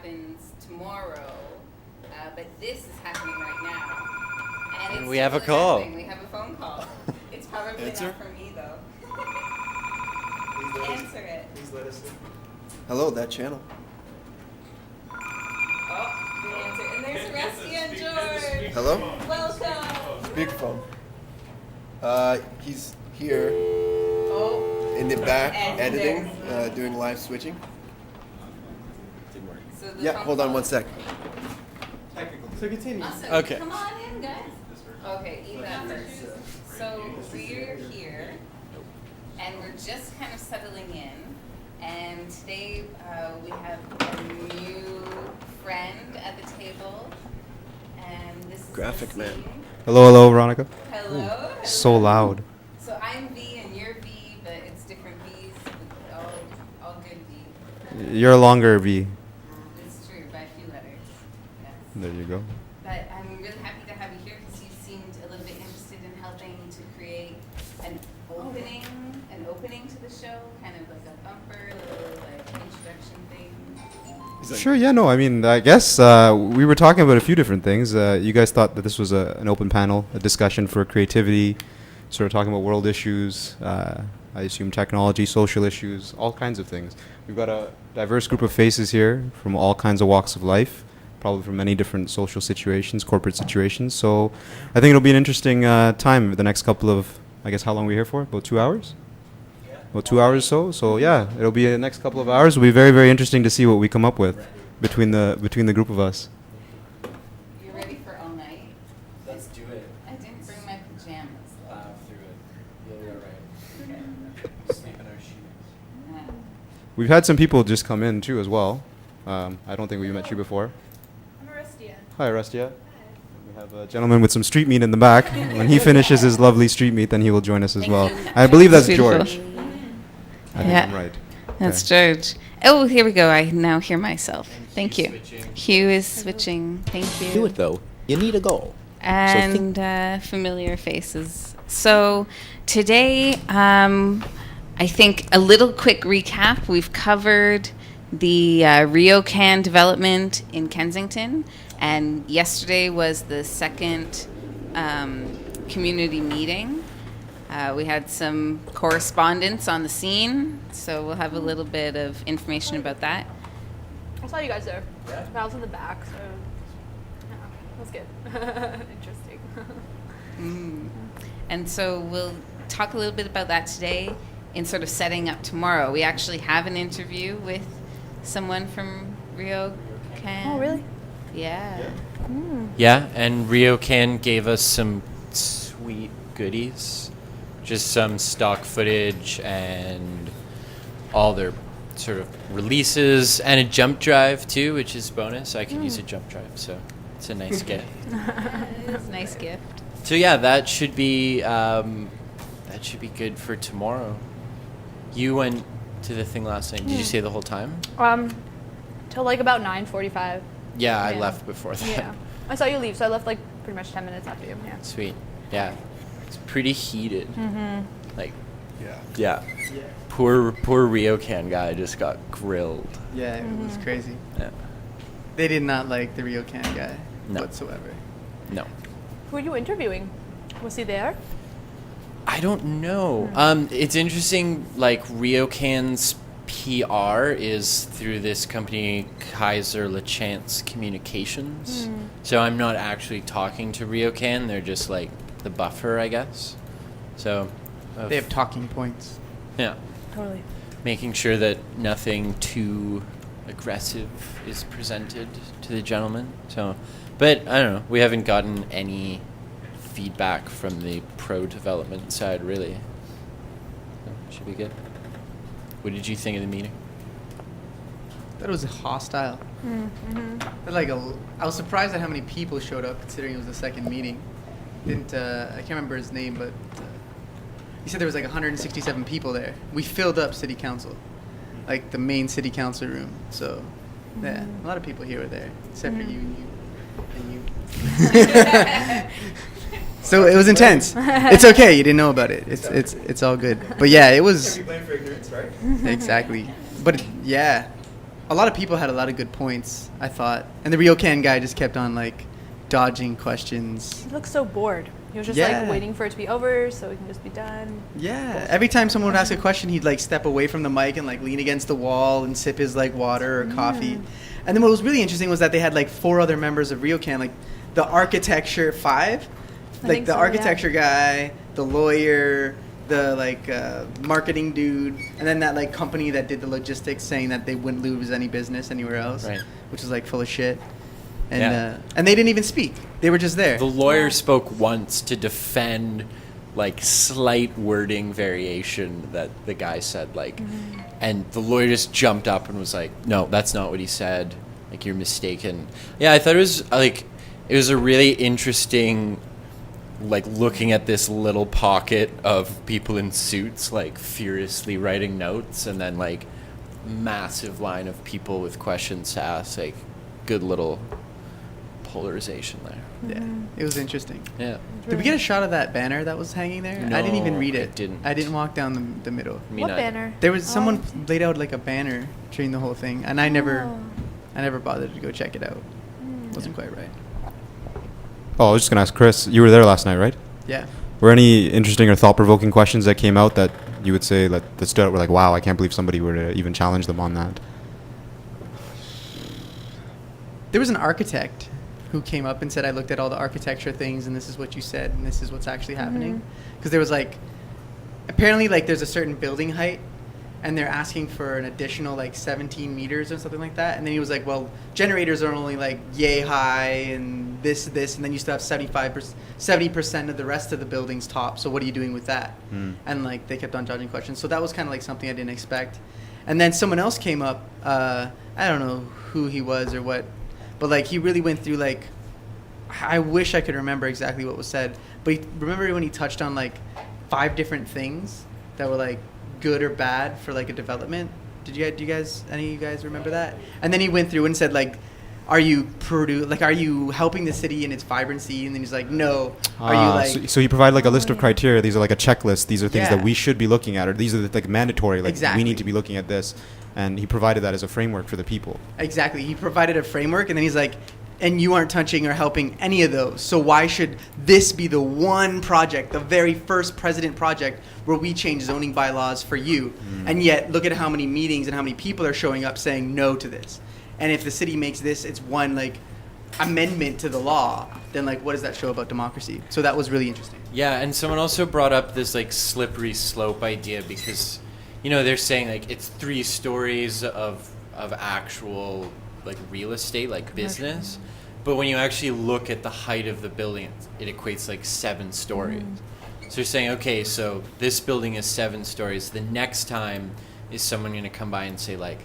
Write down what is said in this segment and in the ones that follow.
happens tomorrow, but this is happening right now. And it's we have a still call. happening. We have a phone call. It's probably Answer? not for me, though. Answer it. Please let us in. Hello, that channel. Oh, the answer. And there's Rusty and George. Hello? Welcome. Speakerphone. He's here Oh. in the back, And editing, there's- doing live switching. Didn't work. So the Yeah, phone hold on call- one sec. So continue. Awesome. Okay. Come on in, guys. Okay, Eva first. So we're here, and we're just kind of settling in. And today we have a new friend at the table, and this is Graphic the man. scene. Hello, Veronica. Hello. So loud. So I'm V and you're V, but it's different V's. All good V. You're a longer V. It's true by a few letters. Yes. There you go. But I'm really happy to have you here because you seemed a little bit interested in helping to create an opening to the show, kind of like a bumper, a little like introduction thing. He's like, Sure, yeah, no, I mean, I guess we were talking about a few different things. You guys thought that this was an open panel, a discussion for creativity, sort of talking about world issues, I assume technology, social issues, all kinds of things. We've got a diverse group of faces here from all kinds of walks of life, probably from many different social situations, corporate situations. So I think it'll be an interesting time the next couple of, I guess, how long are we here for? About 2 hours? About 2 hours or so. So yeah, it'll be the next couple of hours. It'll be very, very interesting to see what we come up with between the group of us. You ready for all night? Let's do it. I didn't bring my pajamas. Laugh through it. You'll be alright. Okay. Sleep in our shoes. Yeah. We've had some people just come in too as well. I don't think we've met you before. I'm Aristia. Hi, Arestia. We have a gentleman with some street meat in the back. When he finishes his lovely street meat, then he will join us as well. I believe that's Beautiful. George. I think Yeah. I'm right. That's Okay. George. Oh, here we go. I now hear myself. Thank you. Switching. Hugh is switching. Thank you. Do it though. You need a goal. And familiar faces. So today, I think a little quick recap. We've covered the RioCan development in Kensington, and yesterday was the second community meeting. We had some correspondence on the scene, so we'll have a little bit of information about that. I saw you guys there. I was in the back, so yeah, that's good. Interesting. And so we'll talk a little bit about that today in sort of setting up tomorrow. We actually have an interview with someone from RioCan. Oh, really? Yeah. Yeah, and RioCan gave us some sweet goodies. Just some stock footage and all their sort of releases and a jump drive too, which is bonus. I can use a jump drive, so it's a nice gift. It's a nice gift. So yeah, that should be good for tomorrow. You went to the thing last night. Did you stay the whole time? Till like about 9:45. Yeah, I Yeah. left before that. Yeah. I saw you leave, so I left like pretty much 10 minutes after you. Yeah. Sweet. Yeah. It's pretty heated. Like, yeah. yeah. Poor RioCan guy just got grilled. Yeah, it was crazy. Yeah. They did not like the RioCan guy No. whatsoever. No. Who are you interviewing? Was he there? I don't know. It's interesting, like, RioCan's PR is through this company, Kaiser LaChance Communications. So I'm not actually talking to RioCan. They're just, like, the buffer, I guess. So... They have talking points. Yeah. Totally. Making sure that nothing too aggressive is presented to the gentleman. So, but I don't know. We haven't gotten any feedback from the pro development side, really. So, should be good. What did you think of the meeting? That was hostile. But I was surprised at how many people showed up, considering it was the second meeting. I can't remember his name, but he said there was like 167 people there. We filled up city council, like the main city council room. So, yeah, a lot of people here were there, except for you and you. So it was intense. It's okay. You didn't know about it. It's all good. But yeah, it was Can't be blamed for ignorance, right? exactly. But yeah, a lot of people had a lot of good points, I thought. And the Ryokan guy just kept on, like, dodging questions. He looks so bored. He was just Yeah. like waiting for it to be over so it can just be done. Yeah. Every time someone would ask a question, he'd, like, step away from the mic and, like, lean against the wall and sip his, like, water or coffee. And then what was really interesting was that they had, like, 4 other members of Ryokan, like, the architecture 5, I like, think the so, architecture guy, the lawyer, the, like, marketing dude, and then that, like, company that did the logistics saying that they wouldn't lose any business anywhere else, Right. which is, like, full of shit. And, Yeah. And they didn't even speak. They were just there. The lawyer Yeah. spoke once to defend, like, slight wording variation that the guy said, like, and the lawyer just jumped up and was like, no, that's not what he said. Like, you're mistaken. Yeah, I thought it was a really interesting, like, looking at this little pocket of people in suits, like, furiously writing notes, and then, like, massive line of people with questions to ask. Like, good little polarization there. Yeah, it was interesting. Yeah. Did we get a shot of that banner that was hanging there? I didn't even No, read I it. didn't. I didn't walk down the middle. Me What neither. banner? There was someone Oh. laid out, like, a banner during the whole thing, and I never Oh. bothered to go check it out. Wasn't quite right. Oh, I was just gonna ask Chris. You were there last night, right? Yeah. Were any interesting or thought-provoking questions that came out that you would say that stood out? Were like, wow, I can't believe somebody were to even challenge them on that. There was an architect who came up and said, I looked at all the architecture things, and this is what you said, and this is what's actually happening. Because there was, like, apparently, like, there's a certain building height, and they're asking for an additional, like, 17 meters or something like that. And then he was like, well, generators are only, like, yay high, and this, and then you still have 70% of the rest of the building's top. So what are you doing with that? And, like, they kept on dodging questions. So that was kind of, like, something I didn't expect. And then someone else came up. I don't know who he was or what, but, like, he really went through, like, I wish I could remember exactly what was said, but remember when he touched on, like, 5 different things that were, like, good or bad for, like, a development? Do you guys, any of you guys remember that? And then he went through and said, like, are you helping the city in its vibrancy? And then he's like, no. Are you, like, so you provide like a list of criteria. These are like a checklist. These are things Yeah. that we should be looking at, or these are like mandatory. Like Exactly. we need to be looking at this, and he provided that as a framework for the people. Exactly. He provided a framework, and then he's like, and you aren't touching or helping any of those. So why should this be the one project, the very first president project, where we change zoning bylaws for you? And yet, look at how many meetings and how many people are showing up saying no to this. And if the city makes this its one, like, amendment to the law, then, like, what does that show about democracy? So that was really interesting. Yeah, and someone also brought up this, like, slippery slope idea because, you know, they're saying, like, it's 3 stories of actual, like, real estate, like, business. But when you actually look at the height of the building, it equates, like, 7 stories. So you're saying, okay, so this building is 7 stories. The next time is someone going to come by and say, like,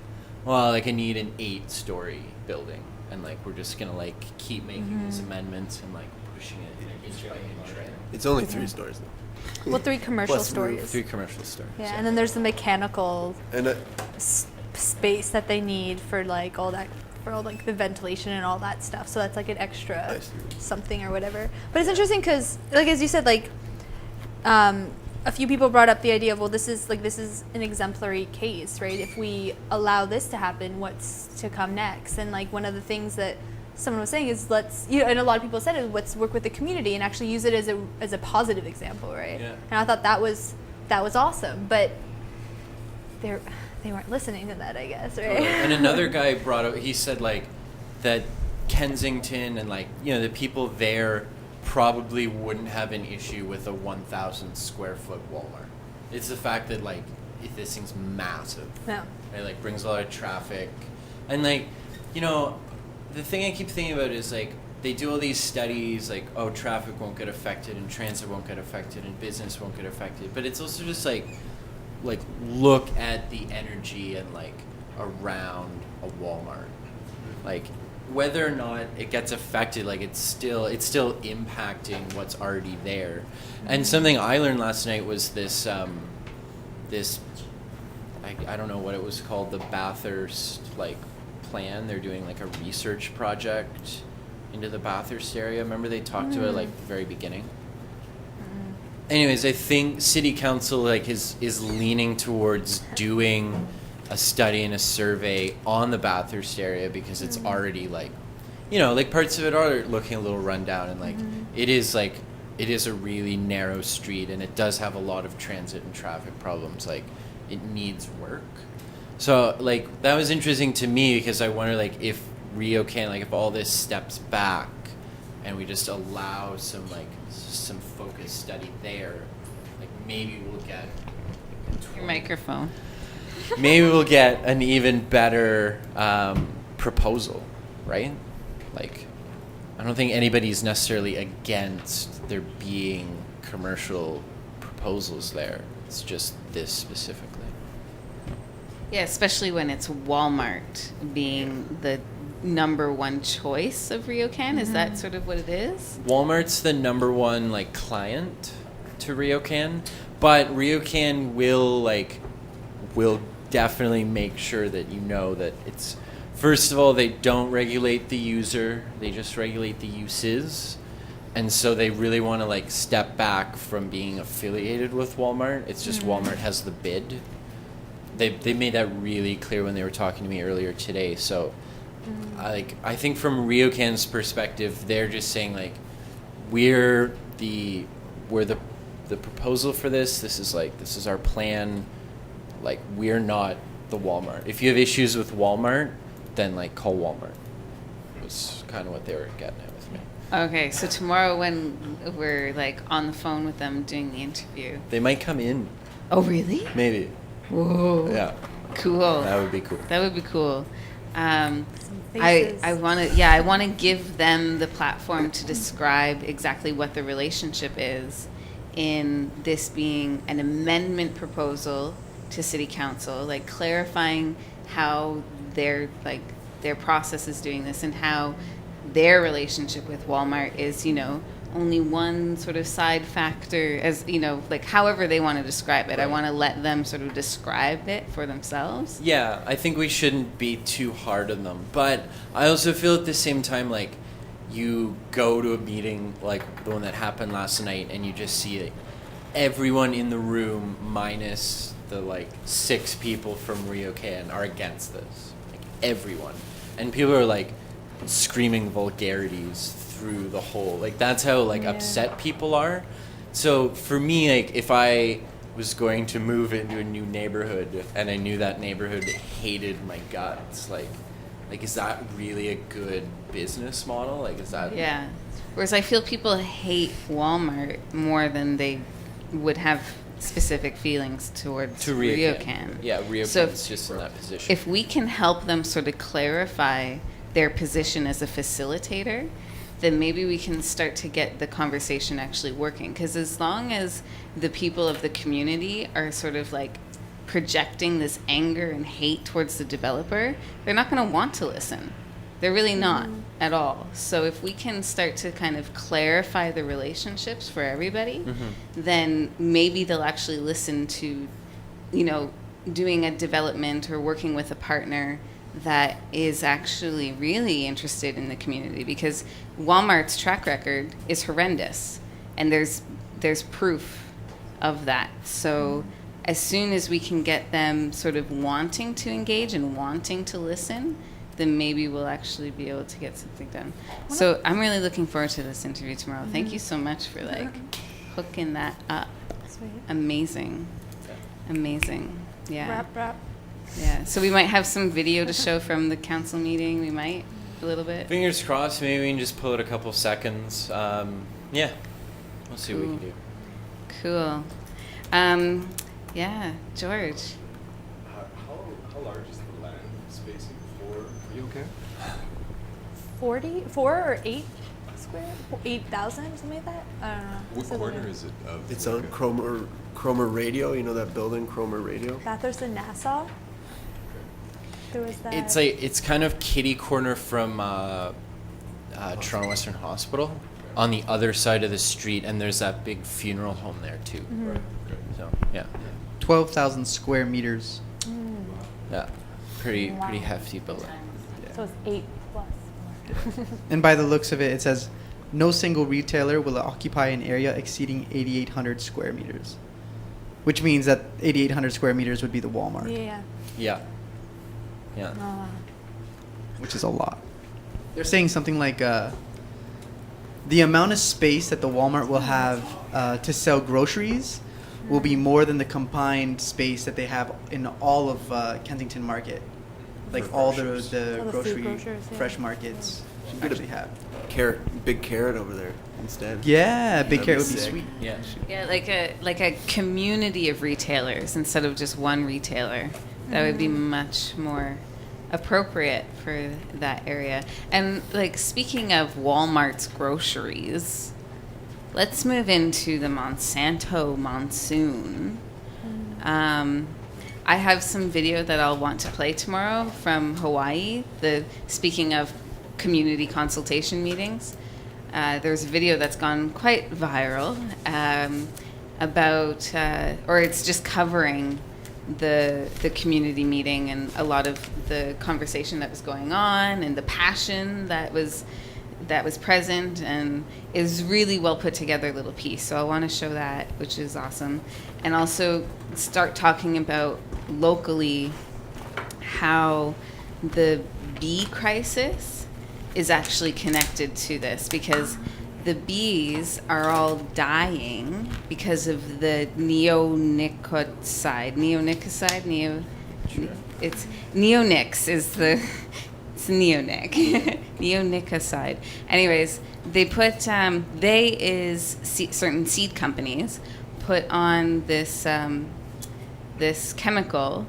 well, like, I need an 8-story building. And, like, we're just going to, like, keep making these amendments and, like, pushing it inch by inch, right? It's only 3 stories, though. Well, 3 commercial Plus the roof. stories. 3 commercial stories. Yeah, and then there's the mechanical And space that they need for, like, all that, for all, like, the ventilation and all that stuff. So that's like an extra I see. something or whatever. But it's interesting because, like, as you said, like, a few people brought up the idea of, well, this is an exemplary case, right? If we allow this to happen, what's to come next? And, like, one of the things that someone was saying is and a lot of people said it, let's work with the community and actually use it as a positive example, right? Yeah. And I thought that was awesome, but they weren't listening to that, I guess, right? And another guy brought up, he said, like, that Kensington and, like, you know, the people there probably wouldn't have an issue with a 1,000 square foot Walmart. It's the fact that, like, this thing's massive. Yeah. It, like, brings a lot of traffic. And, like, you know, the thing I keep thinking about is, like, they do all these studies, like, oh, traffic won't get affected and transit won't get affected and business won't get affected. But it's also just, like look at the energy and, like, around a Walmart. Like, whether or not it gets affected, like, it's still impacting what's already there. And something I learned last night was this I don't know what it was called, the Bathurst, like, plan. They're doing, like, a research project into the Bathurst area. Remember they talked about it, like, the very beginning? Anyways, I think city council, like, is leaning towards doing a study and a survey on the Bathurst area because it's already like, you know, like parts of it are looking a little rundown, and like it is a really narrow street, and it does have a lot of transit and traffic problems. Like it needs work. So like that was interesting to me because I wonder like if RioCan, like if all this steps back and we just allow some focused study there, like maybe we'll get Your microphone. maybe we'll get an even better proposal, right? Like, I don't think anybody's necessarily against there being commercial proposals there. It's just this specifically. Yeah, especially when it's Walmart being the number one choice of RioCan. Is that sort of what it is? Walmart's the number one like client to RioCan, but RioCan will definitely make sure that you know that it's, first of all, they don't regulate the user, they just regulate the uses. And so they really want to like step back from being affiliated with Walmart. It's just Walmart has the bid. They made that really clear when they were talking to me earlier today. So I think from RioCan's perspective, they're just saying like we're the proposal for this. This is our plan. Like we're not the Walmart. If you have issues with Walmart, then like call Walmart. Was kind of what they were getting at with me. Okay, so tomorrow when we're like on the phone with them doing the interview. They might come in. Oh, really? Maybe. Whoa. Yeah. Cool. That would be cool. That would be cool. I faces. want to give them the platform to describe exactly what the relationship is in this being an amendment proposal to City Council, like clarifying how their process is doing this and how their relationship with Walmart is, you know, only one sort of side factor, as you know, like however they want to describe it. I want to let them sort of describe it for themselves. Yeah, I think we shouldn't be too hard on them. But I also feel at the same time like you go to a meeting like the one that happened last night and you just see like, everyone in the room minus the like 6 people from RioCan are against this. Like everyone. And people are like screaming vulgarities through the whole, like that's how like upset people are. So for me, like if I was going to move into a new neighborhood and I knew that neighborhood hated my guts, like is that really a good business model? Like is that? Yeah. Whereas I feel people hate Walmart more than they would have specific feelings towards To RioCan. Yeah, RioCan's So just in that position. If we can help them sort of clarify their position as a facilitator, then maybe we can start to get the conversation actually working. Because as long as the people of the community are sort of like projecting this anger and hate towards the developer, they're not going to want to listen. They're really not at all. So if we can start to kind of clarify the relationships for everybody, then maybe they'll actually listen to, you know, doing a development or working with a partner that is actually really interested in the community, because Walmart's track record is horrendous and there's proof of that. So as soon as we can get them sort of wanting to engage and wanting to listen, then maybe we'll actually be able to get something done. So I'm really looking forward to this interview tomorrow. Thank you so much for like hooking that up. Sweet. Amazing. Yeah. Wrap. Yeah, so we might have some video to show from the council meeting. We might, a little bit. Fingers crossed. Maybe we can just pull it a couple seconds. Yeah, we'll see what we can do. Cool. Yeah, George. How large is the land spacing for RioCan? 4 or 8 square? 8,000, something like that? I don't know. What Something corner like- is it of? It's on Cromer Radio. You know that building, Cromer Radio? Bathurst and Nassau? There was that. It's kind of kitty corner from Toronto Western Hospital on the other side of the street, and there's that big funeral home there too. Mm-hmm. Right. Okay. So yeah, 12,000 square meters. yeah, pretty Wow. hefty building. So it's 8 plus. And by the looks of it, it says no single retailer will occupy an area exceeding 8,800 square meters, which means that 8,800 square meters would be the Walmart. Yeah. Yeah, Yeah. Oh, wow. which is a lot. They're saying something like the amount of space that the Walmart will have to sell groceries will be more than the combined space that they have in all of Kensington Market. Like For all groceries. the All the grocery food grocers, yeah. fresh markets actually have. Big carrot over there instead. Yeah, big That'd carrot be would be sick. sweet. Yeah. Yeah, like a community of retailers instead of just one retailer. That would be much more appropriate for that area. And like speaking of Walmart's groceries, let's move into the Monsanto monsoon. I have some video that I'll want to play tomorrow from Hawaii. Speaking of community consultation meetings, there's a video that's gone quite viral about, or it's just covering the community meeting and a lot of the conversation that was going on and the passion that was present, and is really well put together little piece. So I want to show that, which is awesome, and also start talking about locally how the bee crisis is actually connected to this, because the bees are all dying because of the it's neonics is the it's neonic neonicocide. Anyways, they put certain seed companies put on this this chemical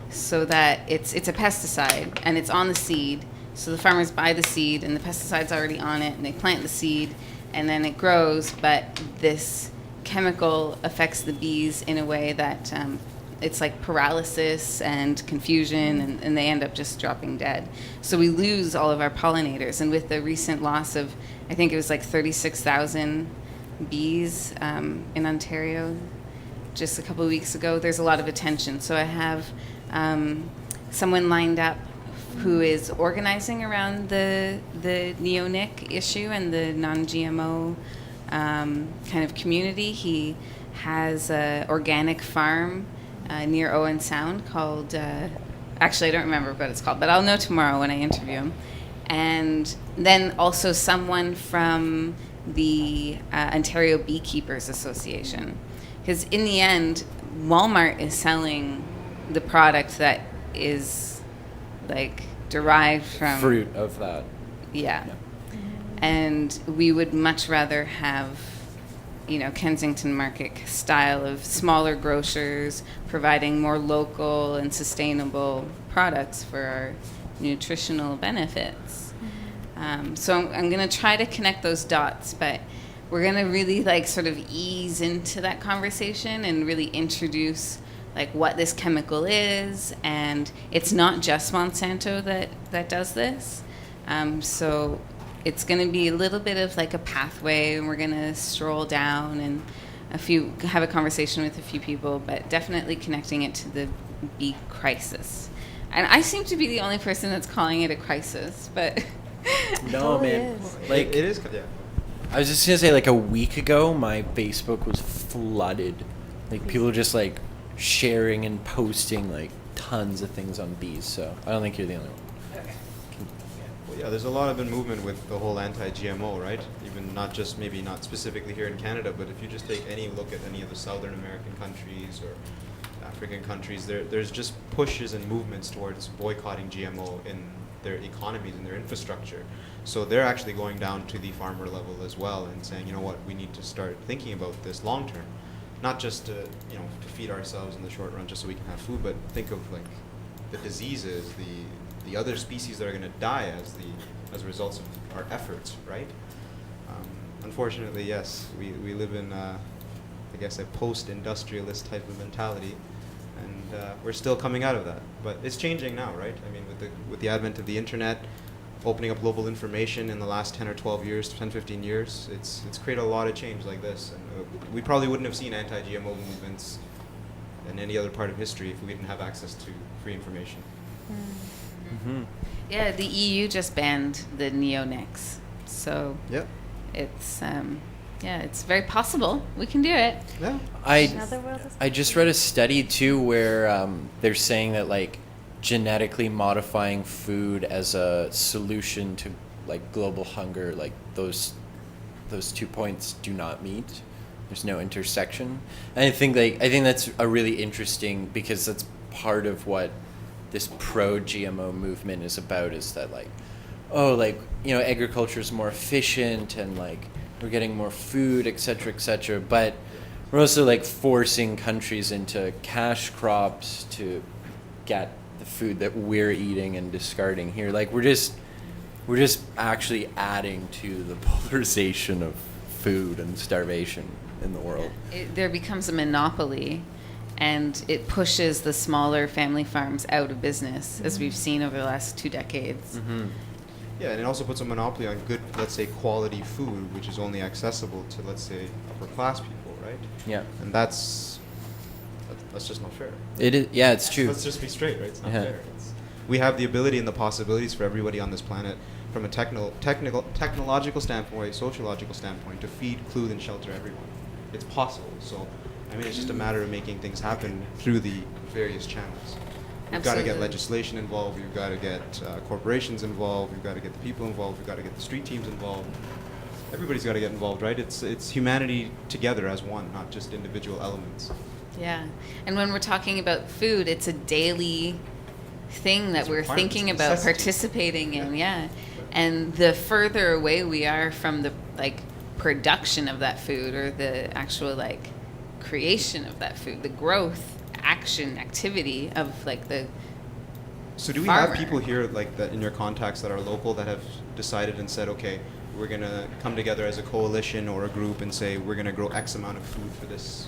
so that it's a pesticide and it's on the seed. So the farmers buy the seed and the pesticide's already on it, and they plant the seed and then it grows, but this chemical affects the bees in a way that it's like paralysis and confusion, and they end up just dropping dead. So we lose all of our pollinators. And with the recent loss of, I think it was like 36,000 bees in Ontario just a couple of weeks ago, there's a lot of attention. So I have someone lined up who is organizing around the neonic issue and the non-GMO kind of community. He has an organic farm near Owen Sound called, actually I don't remember what it's called, but I'll know tomorrow when I interview him. And then also someone from the Ontario Beekeepers Association. Because in the end, Walmart is selling the product that is like derived from Fruit of that. Yeah. And we would much rather have, Kensington Market style of smaller grocers providing more local and sustainable products for our nutritional benefits. So I'm going to try to connect those dots, but we're going to really sort of ease into that conversation and really introduce what this chemical is, and it's not just Monsanto that does this. So it's going to be a little bit of a pathway, and we're going to stroll down and have a conversation with a few people, but definitely connecting it to the bee crisis. And I seem to be the only person that's calling it a crisis, but No, totally man. is. Like, it is, yeah. I was just gonna say, a week ago, my Facebook was flooded. People just sharing and posting tons of things on bees. So I don't think you're the only one. Well, yeah, there's a lot of movement with the whole anti-GMO, right? Even not specifically here in Canada, but if you just take any look at any of the Southern American countries or African countries, there's just pushes and movements towards boycotting GMO in their economies and their infrastructure. So they're actually going down to the farmer level as well and saying, you know what, we need to start thinking about this long term, not just to feed ourselves in the short run just so we can have food, but think of the diseases, the other species that are going to die as a result of our efforts, right? Unfortunately, yes, we live in I guess a post-industrialist type of mentality, and we're still coming out of that. But it's changing now, right? I mean, with the advent of the internet, opening up global information in the last 10 or 12 years, 10, 15 years, it's created a lot of change like this. And we probably wouldn't have seen anti-GMO movements in any other part of history if we didn't have access to free information. Mm-hmm. yeah, the EU just banned the neonics. So Yep. it's it's very possible we can do it. Yeah. Another world is I just read a study too where they're saying that genetically modifying food as a solution to like global hunger, like those 2 points do not meet. There's no intersection. And I think that's a really interesting, because that's part of what this pro GMO movement is about, is that like, oh, like, you know, agriculture is more efficient and like we're getting more food, et cetera, but we're also like forcing countries into cash crops to get the food that we're eating and discarding here. Like we're just actually adding to the polarization of food and starvation in the world. There becomes a monopoly, and it pushes the smaller family farms out of business, as we've seen over the last 2 decades. Mm-hmm. Yeah, and it also puts a monopoly on good, let's say, quality food, which is only accessible to, let's say, upper class people, right? Yeah. And that's just not fair. It is. Yeah, it's true. Let's just be straight, right? It's not Yeah. fair. We have the ability and the possibilities for everybody on this planet, from a technological standpoint, sociological standpoint, to feed, clothe, and shelter everyone. It's possible. So, I mean, it's just a matter of making things happen through the various channels. We've got to get Absolutely. legislation involved. We've got to get corporations involved. We've got to get the people involved. We've got to get the street teams involved. Everybody's got to get involved, right? It's humanity together as one, not just individual elements. Yeah. And when we're talking about food, it's a daily thing that It's a we're requirement, thinking it's a about necessity. participating in. Yeah. And the further away we are from the like production of that food, or the actual like creation of that food, the growth, action, activity of like the So do we farmer. have people here like that in your contacts that are local that have decided and said, okay, we're going to come together as a coalition or a group and say we're going to grow X amount of food for this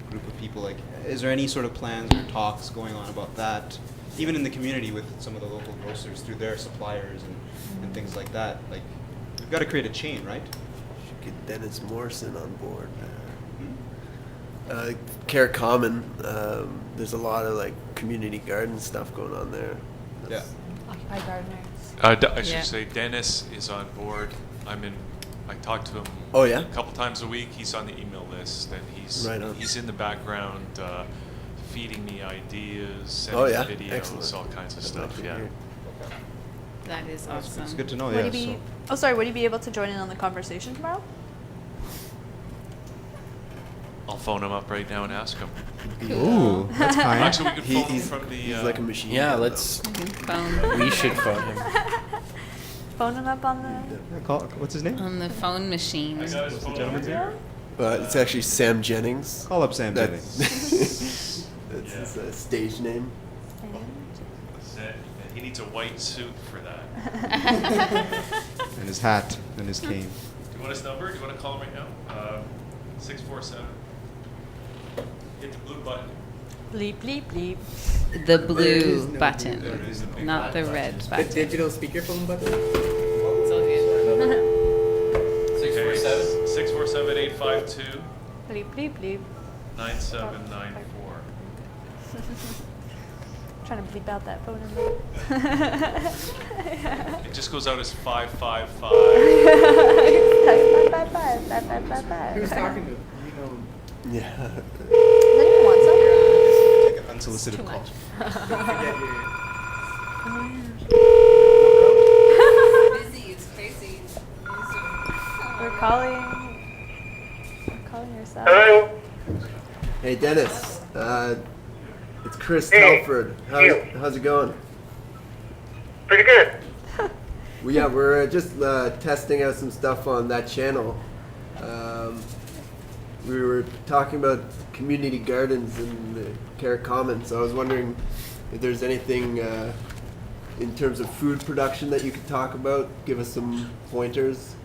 group of people? Like, is there any sort of plans or talks going on about that, even in the community with some of the local grocers through their suppliers and things like that? Like, we've got to create a chain, right? Should get Dennis Morrison on board. Carrot Common, there's a lot of like community garden stuff going on there. Yeah. Occupy gardeners. I should Yeah. say Dennis is on board. I talk to him Oh, yeah? a couple times a week. He's on the email list, and Right on. he's in the background feeding me ideas, Oh, sending yeah? videos, Excellent. all kinds of That's stuff. good to Yeah. hear. that is awesome. It's good to know, Would yeah. he be? Oh, sorry. Would he be able to join in on the conversation tomorrow? I'll phone him up right now and ask him. Ooh, that's kind. Actually, we could phone him He's, from the. he's like a machine. Yeah, gun, let's. You can phone We should phone him. Phone him up on the. Yeah, what's his name? on the phone machine. I got his What's the phone gentleman's number. It's actually Sam Jennings. Call up Sam That's, Jennings. that's Yeah. his stage name. That's it. And he needs a white suit for that. And his hat and his cane. Do you want his number? Do you want to call him right now? 647. Hit the blue button. Bleep bleep bleep. The There is blue no button, blue There is no blue not the button. red The button. digital speakerphone button? It's all good. 647 852 Bleep bleep bleep. 9794. Trying to bleep out that phone number. It just goes out as 555. Who's talking to him? You know. Yeah. Does anyone want some? Take an unsolicited Too call. much. Forget your. Busy, it's crazy. We're calling. We're calling yourself. Hello? Hey, Dennis. It's Chris Hey, Telford. you. How's it going? Pretty good. Well, yeah, we're just testing out some stuff on that channel. We were talking about community gardens in the Carrot Common, so I was wondering if there's anything in terms of food production that you could talk about. Give us some pointers.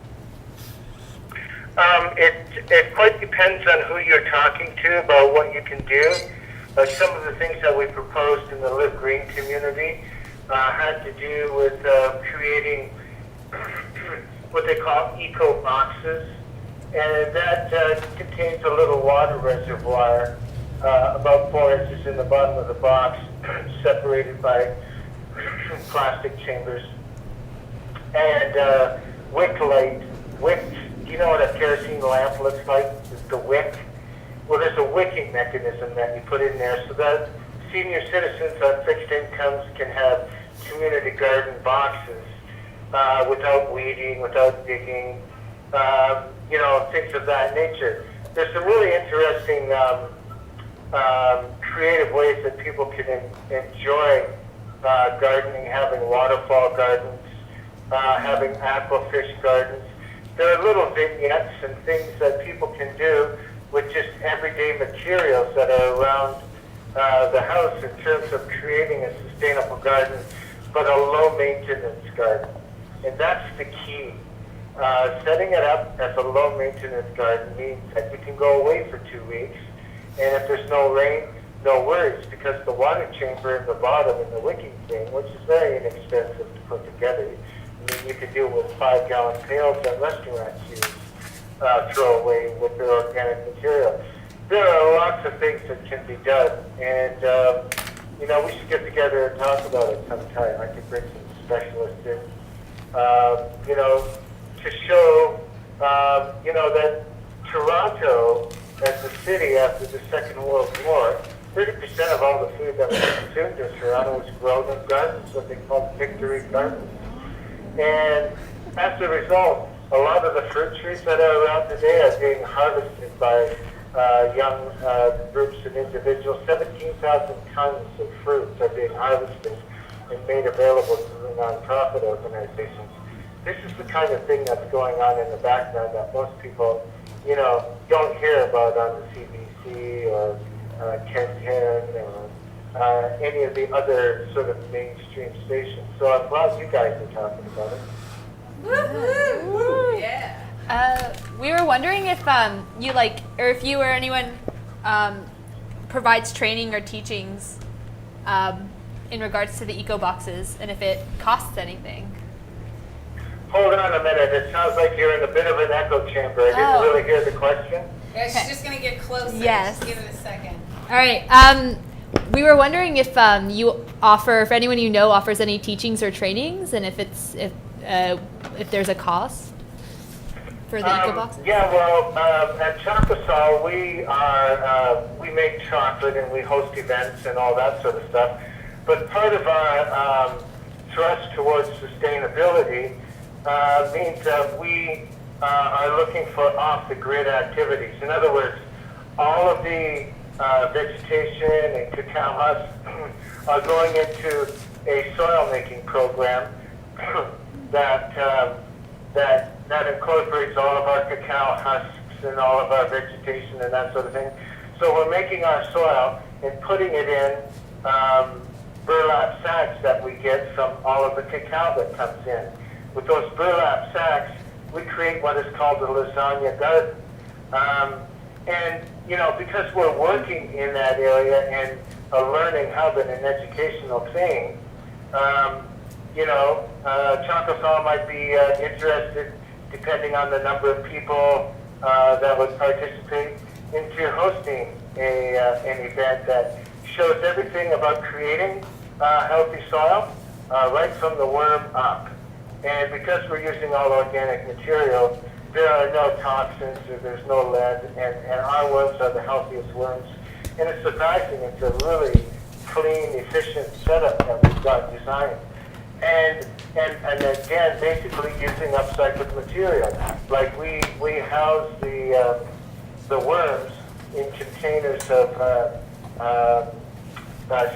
It quite depends on who you're talking to about what you can do. Some of the things that we proposed in the Live Green community had to do with creating what they call eco boxes, and that contains a little water reservoir about 4 inches in the bottom of the box, separated by plastic chambers, and wick light. Wick. Do you know what a kerosene lamp looks like? It's the wick. Well, there's a wicking mechanism that you put in there, so that senior citizens on fixed incomes can have community garden boxes without weeding, without digging, things of that nature. There's some really interesting creative ways that people can enjoy gardening, having waterfall gardens, having aquafish gardens. There are little vignettes and things that people can do with just everyday materials that are around the house in terms of creating a sustainable garden, but a low-maintenance garden. And that's the key. Setting it up as a low-maintenance garden means that you can go away for 2 weeks, and if there's no rain, no worries, because the water chamber in the bottom and the wicking thing, which is very inexpensive to put together, I mean, you could do it with 5-gallon pails that restaurants use, throw away with their organic material. There are lots of things that can be done, and we should get together and talk about it sometime. I could bring some specialists in, to show, that Toronto, as a city after the Second World War, 30% of all the food that was consumed in Toronto was grown in gardens, what they call victory gardens. And as a result, a lot of the fruit trees that are around today are being harvested by young groups and individuals. 17,000 tons of fruits are being harvested and made available to the nonprofit organizations. This is the kind of thing that's going on in the background that most people, don't hear about on the CBC or 1010 or any of the other sort of mainstream stations. So I'm glad you guys are talking about it. Woo-hoo. Yeah. We were wondering if if you or anyone provides training or teachings in regards to the eco boxes, and if it costs anything. Hold on a minute. It sounds like you're in a bit of an echo chamber. I didn't really hear the question. Yeah, she's just going to get closer. Yes. Just give it a second. All right. We were wondering if you offer, if anyone you know offers any teachings or trainings, and if there's a cost for the eco boxes. Yeah, well, at Chocosol, we make chocolate and we host events and all that sort of stuff. But part of our thrust towards sustainability means that we are looking for off-the-grid activities. In other words, all of the vegetation and cacao husks are going into a soil-making program that incorporates all of our cacao husks and all of our vegetation and that sort of thing. So we're making our soil and putting it in burlap sacks that we get from all of the cacao that comes in. With those burlap sacks, we create what is called a lasagna garden. Because we're working in that area and a learning hub and an educational thing, Chocosol might be interested, depending on the number of people that would participate, into hosting an event that shows everything about creating healthy soil, right from the worm up. And because we're using all organic material, there are no toxins, or there's no lead, and our worms are the healthiest worms. And it's surprising, it's a really clean, efficient setup that we've got designed. And again, basically using upcycled material. Like we house the worms in containers of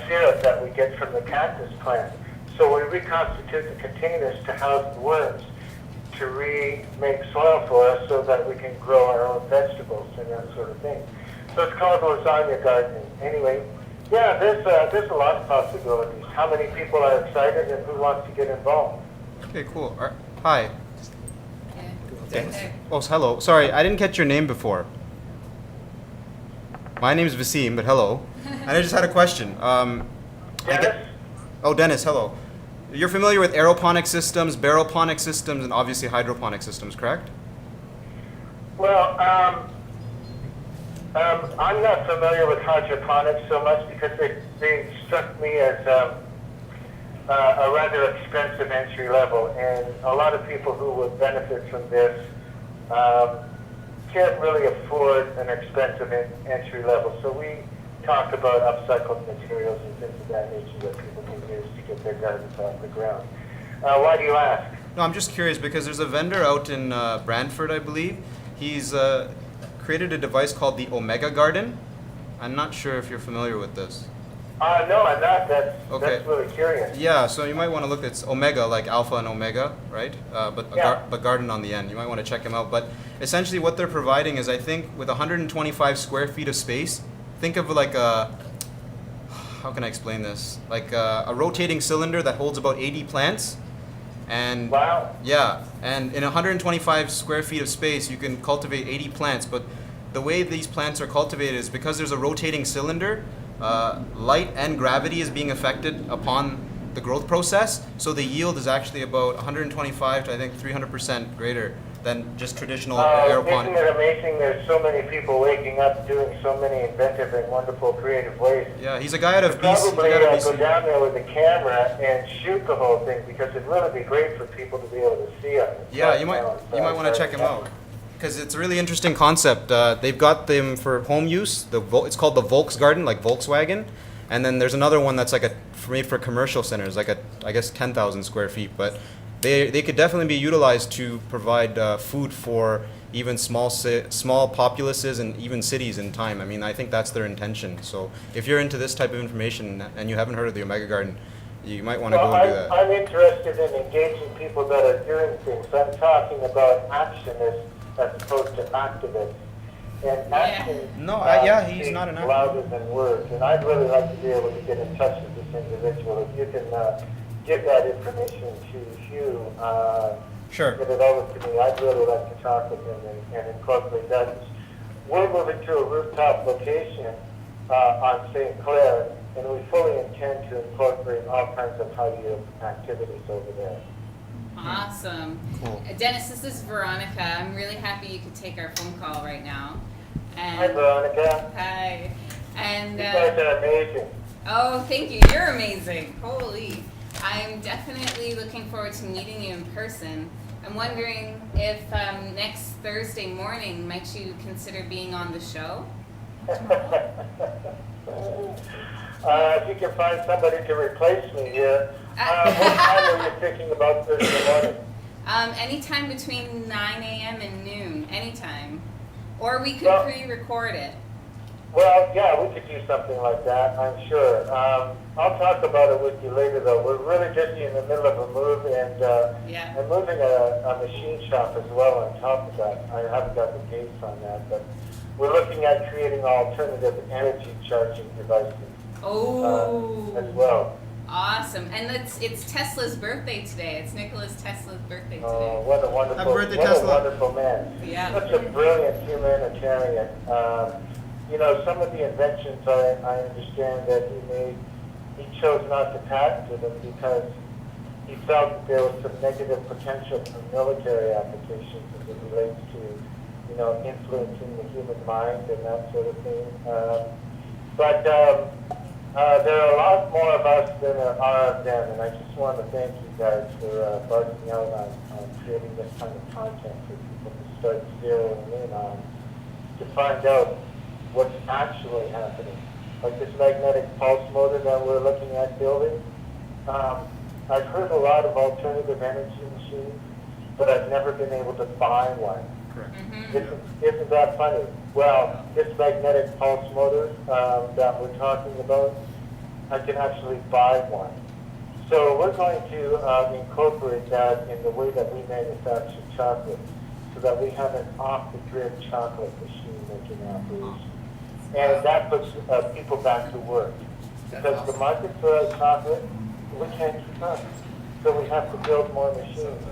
syrup that we get from the cactus plant. So we reconstitute the containers to house the worms, to remake soil for us so that we can grow our own vegetables and that sort of thing. So it's called lasagna gardening. Anyway, yeah, there's a lot of possibilities. How many people are excited and who wants to get involved? Okay, cool. Hi. Oh, hello. Sorry, I didn't catch your name before. My name is Vasim, but hello. And I just had a question. Dennis? Dennis, hello. You're familiar with aeroponic systems, baroponic systems, and obviously hydroponic systems, correct? Well, I'm not familiar with hydroponics so much because they struck me as a rather expensive entry level, and a lot of people who would benefit from this can't really afford an expensive entry level. So talk about upcycled materials and things of that nature that people can use to get their gardens off the ground. Why do you ask? No, I'm just curious because there's a vendor out in Brantford, I believe. He's created a device called the Omega Garden. I'm not sure if you're familiar with this. No, I'm not. Okay. That's really curious. Yeah, so you might want to look. It's Omega, like Alpha and Omega, right? Yeah. But garden on the end. You might want to check him out. But essentially, what they're providing is, I think, with 125 square feet of space. Think of like a. How can I explain this? Like a rotating cylinder that holds about 80 plants. And Wow. yeah, and in 125 square feet of space, you can cultivate 80 plants. But the way these plants are cultivated is because there's a rotating cylinder. Light and gravity is being affected upon the growth process, so the yield is actually about 125 to I think 300% greater than just traditional aeroponics. Isn't it amazing? There's so many people waking up doing so many inventive and wonderful creative ways. Yeah, he's a guy out of BC. Probably go down there with a camera and shoot the whole thing because it'd really be great for people to be able to see it. Yeah, you might want to check him out. Because it's a really interesting concept. They've got them for home use. It's called the Volksgarten, like Volkswagen. And then there's another one that's like made for commercial centers, like I guess 10,000 square feet. But they could definitely be utilized to provide food for even small populaces and even cities in time. I mean, I think that's their intention. So if you're into this type of information and you haven't heard of the Omega Garden, you might want to go and do that. I'm interested in engaging people that are doing things. I'm talking about actionists as opposed to activists. And action he's not an activist. louder than words. And I'd really like to be able to get in touch with this individual. If you can give that information to Hugh, Sure. get it over to me, I'd really like to talk with him and incorporate that. We're moving to a rooftop location on St. Clair, and we fully intend to incorporate all kinds of high-yield activities over there. Awesome. Cool. Dennis, this is Veronica. I'm really happy you could take our phone call right now. And Hi, Veronica. Hi. And You guys are amazing. oh, thank you. You're amazing. Holy. I'm definitely looking forward to meeting you in person. I'm wondering if next Thursday morning, might you consider being on the show? If you can find somebody to replace me here, what time are you thinking about Thursday morning? Anytime between 9 a.m. and noon. Anytime. Or we could Well- pre-record it. Well, yeah, we could do something like that, I'm sure. I'll talk about it with you later, though. We're really busy in the middle of a move, and Yeah. I'm moving a machine shop as well on top of that. I haven't got the dates on that, but we're looking at creating alternative energy charging devices Oh. as well. Awesome. And it's Tesla's birthday today. It's Nikola's Tesla's birthday Oh, today. what a wonderful, Happy birthday, what a Tesla. wonderful man. Yeah. Such a brilliant humanitarian. You know, some of the inventions I understand that he made, he chose not to patent them because he felt that there was some negative potential for military applications as it relates to, you know, influencing the human mind and that sort of thing. But there are a lot more of us than there are of them, and I just want to thank you guys for buzzing out on creating this kind of content for people to start zeroing in on to find out what's actually happening. Like this magnetic pulse motor that we're looking at building. I've heard a lot of alternative energy machines, but I've never been able to buy one. Correct. Isn't that funny? Well, this magnetic pulse motor that we're talking about, I can actually buy one. So we're going to incorporate that in the way that we manufacture chocolate, so that we have an off-the-grid chocolate machine making operation. And that puts people back to work. Because the market for our chocolate, we can't keep up. So we have to build more machines.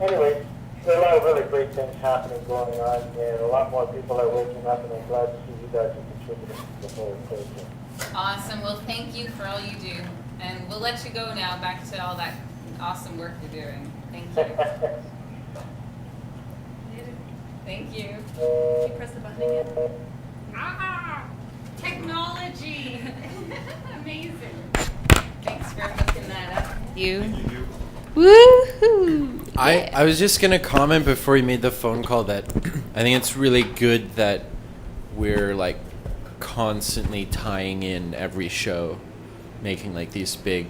Anyway, there are a lot of really great things happening going on, and a lot more people are waking up, and I'm glad to see you guys are contributing to the whole equation. Awesome. Well, thank you for all you do. And we'll let you go now back to all that awesome work you're doing. Thank you. Thank you. Can you press the button again? Ah, technology. Amazing. Thanks for hooking that up. You. Woohoo! I was just going to comment before you made the phone call that I think it's really good that we're like constantly tying in every show, making like these big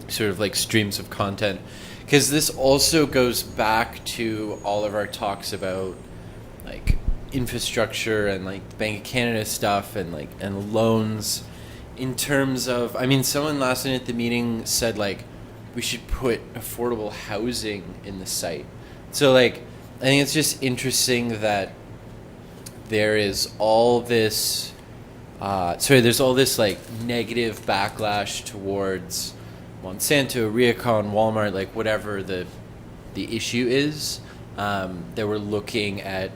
sort of like streams of content, because this also goes back to all of our talks about like infrastructure and like the Bank of Canada stuff and like and loans, in terms of, I mean, someone last night at the meeting said like we should put affordable housing in the site. So like I think it's just interesting that there is all this there's all this like negative backlash towards Monsanto, Riacon, Walmart, like whatever the issue is, that we're looking at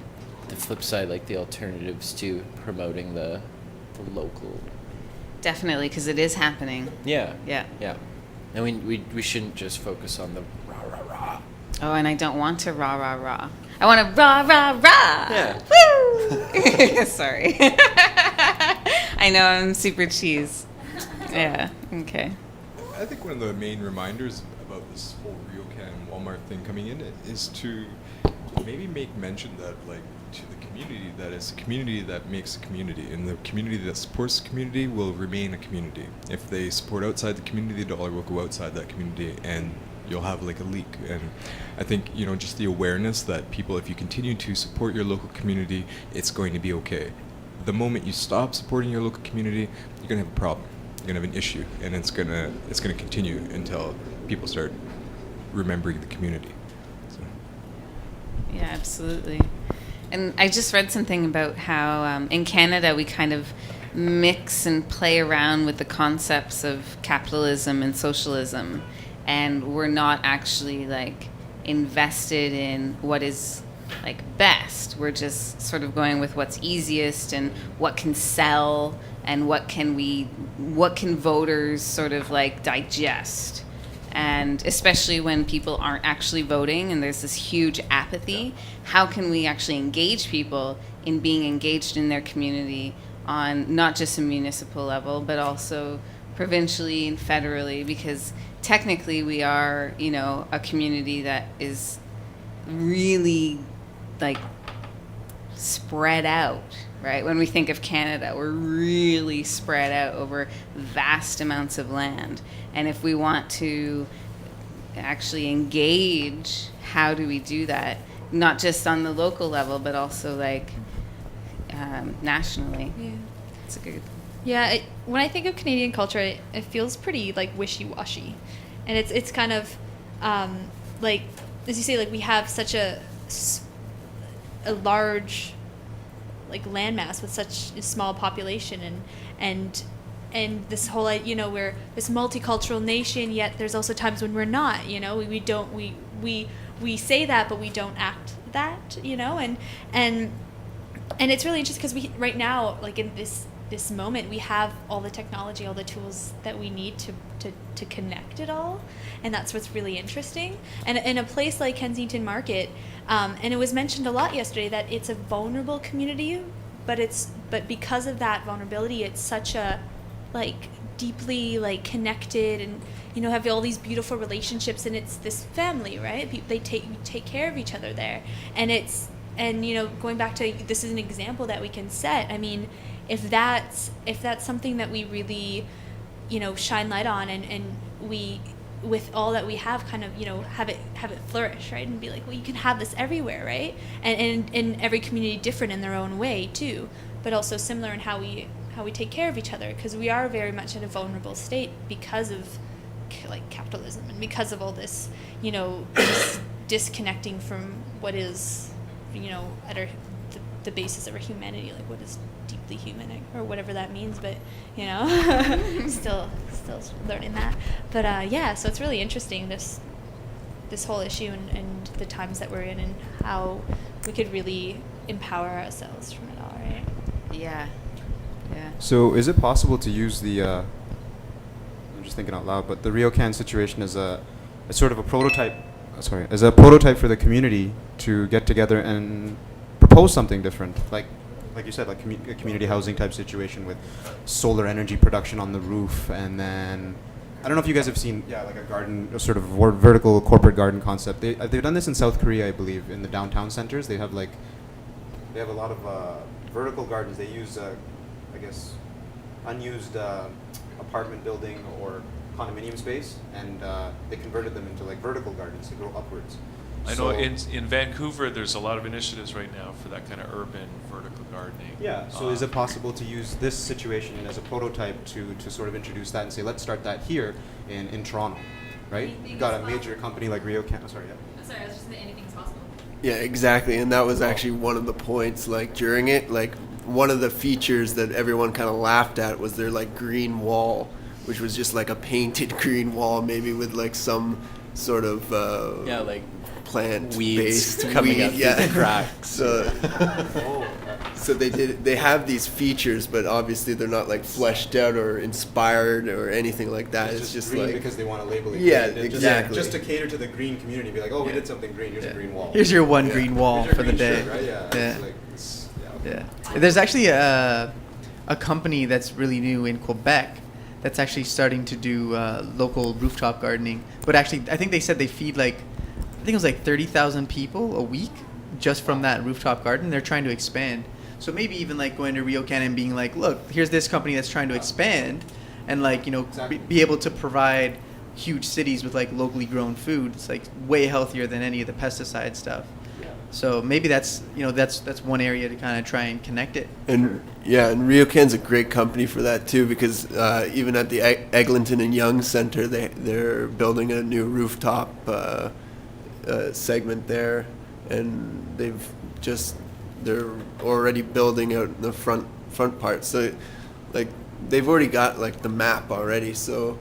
the flip side, like the alternatives to promoting the local. Definitely, because it is happening. Yeah. Yeah. Yeah. And we shouldn't just focus on the rah, rah, rah. Oh, and I don't want to rah, rah, rah. I want to rah, rah, rah. Yeah. Woo! Sorry. I know, I'm super cheese. Yeah, okay. I think one of the main reminders about this whole Ryokan Walmart thing coming in is to maybe make mention that, like, to the community, that it's a community that makes a community, and the community that supports the community will remain a community. If they support outside the community, the dollar will go outside that community, and you'll have like a leak. And I think, you know, just the awareness that people, if you continue to support your local community, it's going to be okay. The moment you stop supporting your local community, you're gonna have a problem. You're gonna have an issue, and it's gonna continue until people start remembering the community. So. Yeah, absolutely. And I just read something about how in Canada we kind of mix and play around with the concepts of capitalism and socialism, and we're not actually like invested in what is like best. We're just sort of going with what's easiest and what can sell and what can voters sort of like digest. And especially when people aren't actually voting and there's this huge apathy, how can we actually engage people in being engaged in their community on not just a municipal level, but also provincially and federally? Because technically we are, you know, a community that is really like spread out, right? When we think of Canada, we're really spread out over vast amounts of land. And if we want to actually engage, how do we do that? Not just on the local level, but also like nationally. Yeah. It's a good. Yeah, when I think of Canadian culture, it feels pretty like wishy-washy, and it's kind of like, as you say, like we have such a large like landmass with such a small population, and this whole, you know, we're this multicultural nation, yet there's also times when we're not, you know, we say that, but we don't act that, you know, and it's really interesting because we right now, like in this moment, we have all the technology, all the tools that we need to connect it all, and that's what's really interesting. And in a place like Kensington Market, and it was mentioned a lot yesterday that it's a vulnerable community, but because of that vulnerability, it's such a like deeply like connected, and you know, have all these beautiful relationships, and it's this family, right? They take care of each other there, and you know, going back to, this is an example that we can set. I mean, if that's something that we really, you know, shine light on, and we, with all that we have, kind of, you know, have it flourish, right? And be like, well, you can have this everywhere, right? And every community different in their own way too, but also similar in how we take care of each other, because we are very much in a vulnerable state because of like capitalism, and because of all this, you know, this disconnecting from what is, you know, at the basis of our humanity, like what is deeply human, or whatever that means, but you know, still learning that. But yeah, so it's really interesting, this whole issue, and the times that we're in, and how we could really empower ourselves from it all, right? Yeah. Yeah. So is it possible to use the, I'm just thinking out loud, but the Ryokan situation as a sort of a prototype, as a prototype for the community to get together and propose something different, like you said, like a community housing type situation with solar energy production on the roof, and then I don't know if you guys have seen, like a garden, a sort of vertical corporate garden concept. They've done this in South Korea, I believe, in the downtown centers. They have a lot of vertical gardens. They use I guess, unused apartment building or condominium space, and they converted them into like vertical gardens to grow upwards. I So- know in Vancouver, there's a lot of initiatives right now for that kind of urban vertical gardening. Yeah. So is it possible to use this situation as a prototype to sort of introduce that and say, let's start that here in Toronto, right? You've got a major company like Rio Can. Sorry. Yeah. Sorry, I was just saying anything's possible. Yeah, exactly, and that was actually one of the points. Like during it, like one of the features that everyone kind of laughed at was their like green wall, which was just like a painted green wall, maybe with like some sort of Yeah, like plant weeds based coming weed, up through yeah. the cracks. So they have these features, but obviously they're not like fleshed out or inspired or anything like that. It's just green like because they want to label it. Yeah, green. exactly. Just to cater to the green community, be like, oh, we did something green. Here's a green wall. Here's your one Yeah. green wall Here's your for the green day. shirt, right? Yeah. Yeah. It's like, okay. Yeah. There's actually a company that's really new in Quebec that's actually starting to do local rooftop gardening. But actually, I think they said they feed like, I think it was like 30,000 people a week just from that rooftop garden. They're trying to expand. So maybe even like going to Rio Can and being like, look, here's this company that's trying to expand and like, you know, Exactly. be able to provide huge cities with like locally grown food. It's like way healthier than any of the pesticide stuff. So maybe that's, you know, that's one area to kind of try and connect it. And yeah, and RioCan's a great company for that too, because even at the Eglinton and Young Center, they're building a new rooftop segment there, and they're already building out the front part. So like they've already got like the map already. So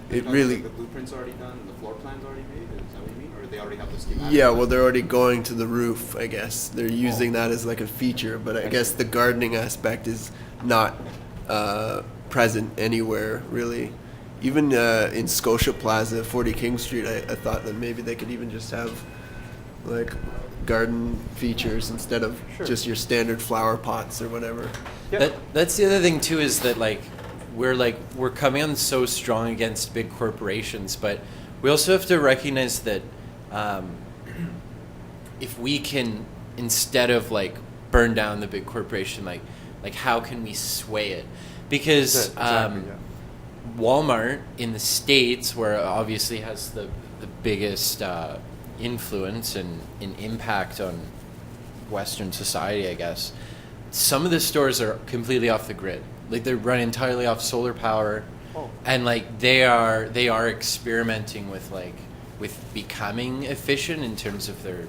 it really. The blueprint's already done. The floor plan's already made. Is that what you mean, or they already have the schematic? Yeah, well, they're already going to the roof, I guess. They're using that as like a feature, but I guess the gardening aspect is not present anywhere, really. Even in Scotia Plaza, 40 King Street, I thought that maybe they could even just have like garden features instead of just your standard flower pots or whatever. That's the other thing too, is that we're coming on so strong against big corporations, but we also have to recognize that if we can, instead of like burn down the big corporation, like how can we sway it? Because Exactly, yeah. Walmart in the States, where it obviously has the biggest influence and impact on Western society, I guess, some of the stores are completely off the grid. Like they're run entirely off solar power, and like they are experimenting with becoming efficient in terms of their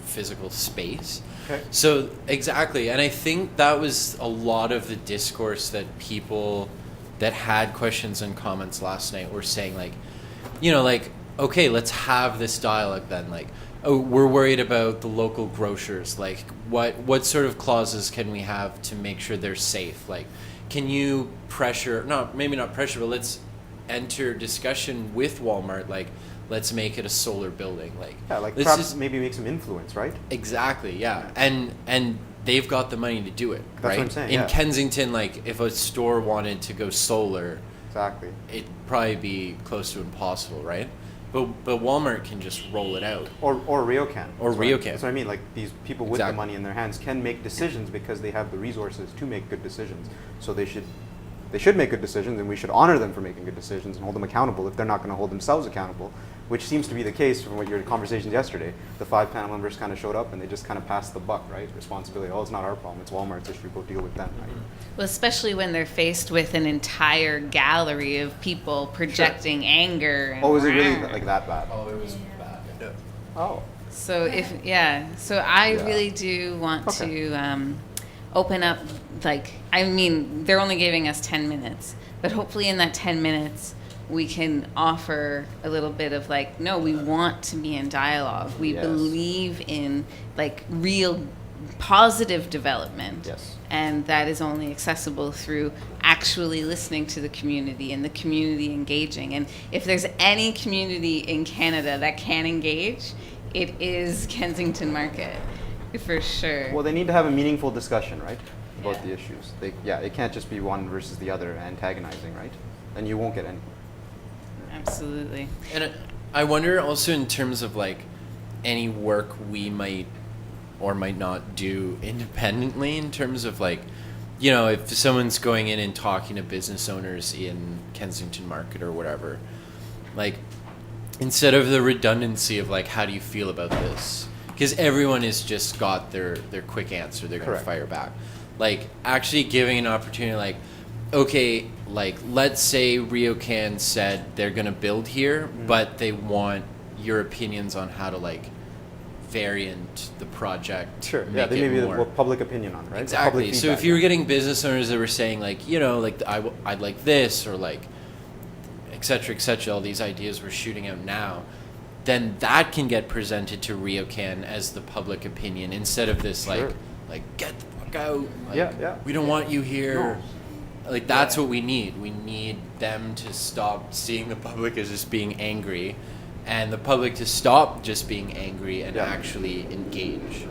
physical space. Okay. So exactly, and I think that was a lot of the discourse that people that had questions and comments last night were saying, like, you know, like, okay, let's have this dialogue then. Like, oh, we're worried about the local grocers. Like, what sort of clauses can we have to make sure they're safe? Like, can you maybe not pressure, but let's enter discussion with Walmart. Like, let's make it a solar building. Like, Yeah, like let's perhaps just- maybe make some influence, right? Exactly, yeah. And they've got the money to do it, That's right? what I'm saying, In yeah. Kensington, like, if a store wanted to go solar, Exactly. it'd probably be close to impossible, right? But Walmart can just roll it out. Or RioCan. Or That's what RioCan. That's what I mean. Like these people with Exactly. the money in their hands can make decisions because they have the resources to make good decisions. So they should make good decisions, and we should honor them for making good decisions and hold them accountable if they're not going to hold themselves accountable, which seems to be the case from what your conversations yesterday. The 5 panel members kind of showed up and they just kind of passed the buck, right? Responsibility. Oh, it's not our problem. It's Walmart's issue. Go deal with them, right? Well, especially when they're faced with an entire gallery of people projecting anger. And Oh, is it really like that bad? Oh, it was bad. Oh. So so I Yeah. really do want Okay. to open up. Like, I mean, they're only giving us 10 minutes, but hopefully in that 10 minutes we can offer a little bit of like, no, we want to be in dialogue. We Yes. believe in like real positive development. Yes. And that is only accessible through actually listening to the community and the community engaging. And if there's any community in Canada that can engage, it is Kensington Market, for sure. Well, they need to have a meaningful discussion, right? About Yeah. the issues. It can't just be one versus the other antagonizing, right? Then you won't get any. Absolutely. And I wonder also in terms of like any work we might or might not do independently in terms of like you know, if someone's going in and talking to business owners in Kensington Market or whatever, like, instead of the redundancy of like, how do you feel about this? Because everyone has just got their quick answer they're going to fire back. Like, actually giving an opportunity, like, okay, like, let's say RioCan said they're going to build here, but they want your opinions on how to, like, variant the project. Sure. make Yeah, they it may be more. the public opinion on it, right? Exactly. Public So if feedback, you were yeah. getting business owners that were saying, like, you know, like, I'd like this, or like, et cetera, all these ideas we're shooting out now, then that can get presented to RioCan as the public opinion instead of this, Sure. like, get the fuck out. Like, Yeah. we don't want you here. No. Like, that's what we need. We need them to stop seeing the public as just being angry, and the public to stop just being angry and Yeah. actually engage.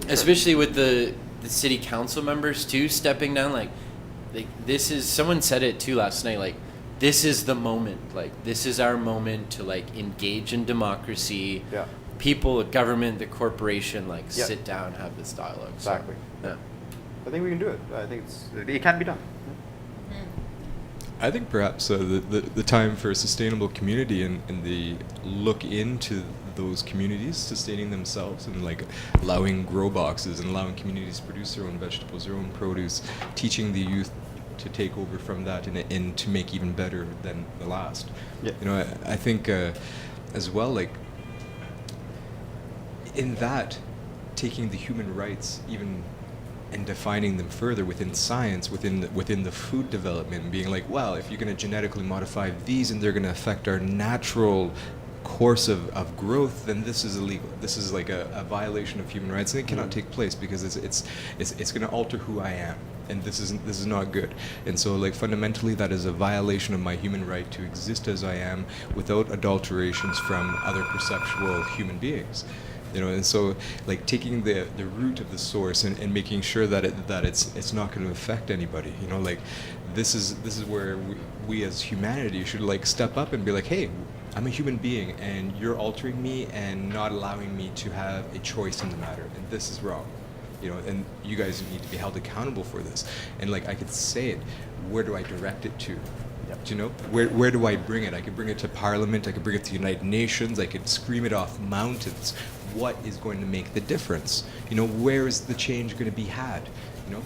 Especially with the city council members too stepping down. Like, this is, someone said it too last night. Like, this is the moment. Like, this is our moment to, like, engage in democracy. Yeah. People, the government, the corporation, like, Yeah. sit down, have this dialogue. So, Exactly. yeah. I think we can do it. I think it can be done. I think perhaps the time for a sustainable community and the look into those communities sustaining themselves and like allowing grow boxes and allowing communities to produce their own vegetables, their own produce, teaching the youth to take over from that and to make even better than the last. Yeah. You know, I think as well, like in that, taking the human rights even and defining them further within science, within the food development, and being like, well, if you're going to genetically modify these and they're going to affect our natural course of growth, then this is illegal. This is like a violation of human rights, and it cannot take place because it's going to alter who I am, and this is not good. And so, like, fundamentally, that is a violation of my human right to exist as I am without adulterations from other perceptual human beings. You know, and so like taking the root of the source and making sure that it's not going to affect anybody. You know, like this is where we as humanity should like step up and be like, hey, I'm a human being and you're altering me and not allowing me to have a choice in the matter, and this is wrong. You know, and you guys need to be held accountable for this. And like I could say it, where do I direct it to? Do you know, where do I bring it? I could bring it to Parliament, I could bring it to the United Nations, I could scream it off mountains. What is going to make the difference? You know, where is the change going to be had? You know,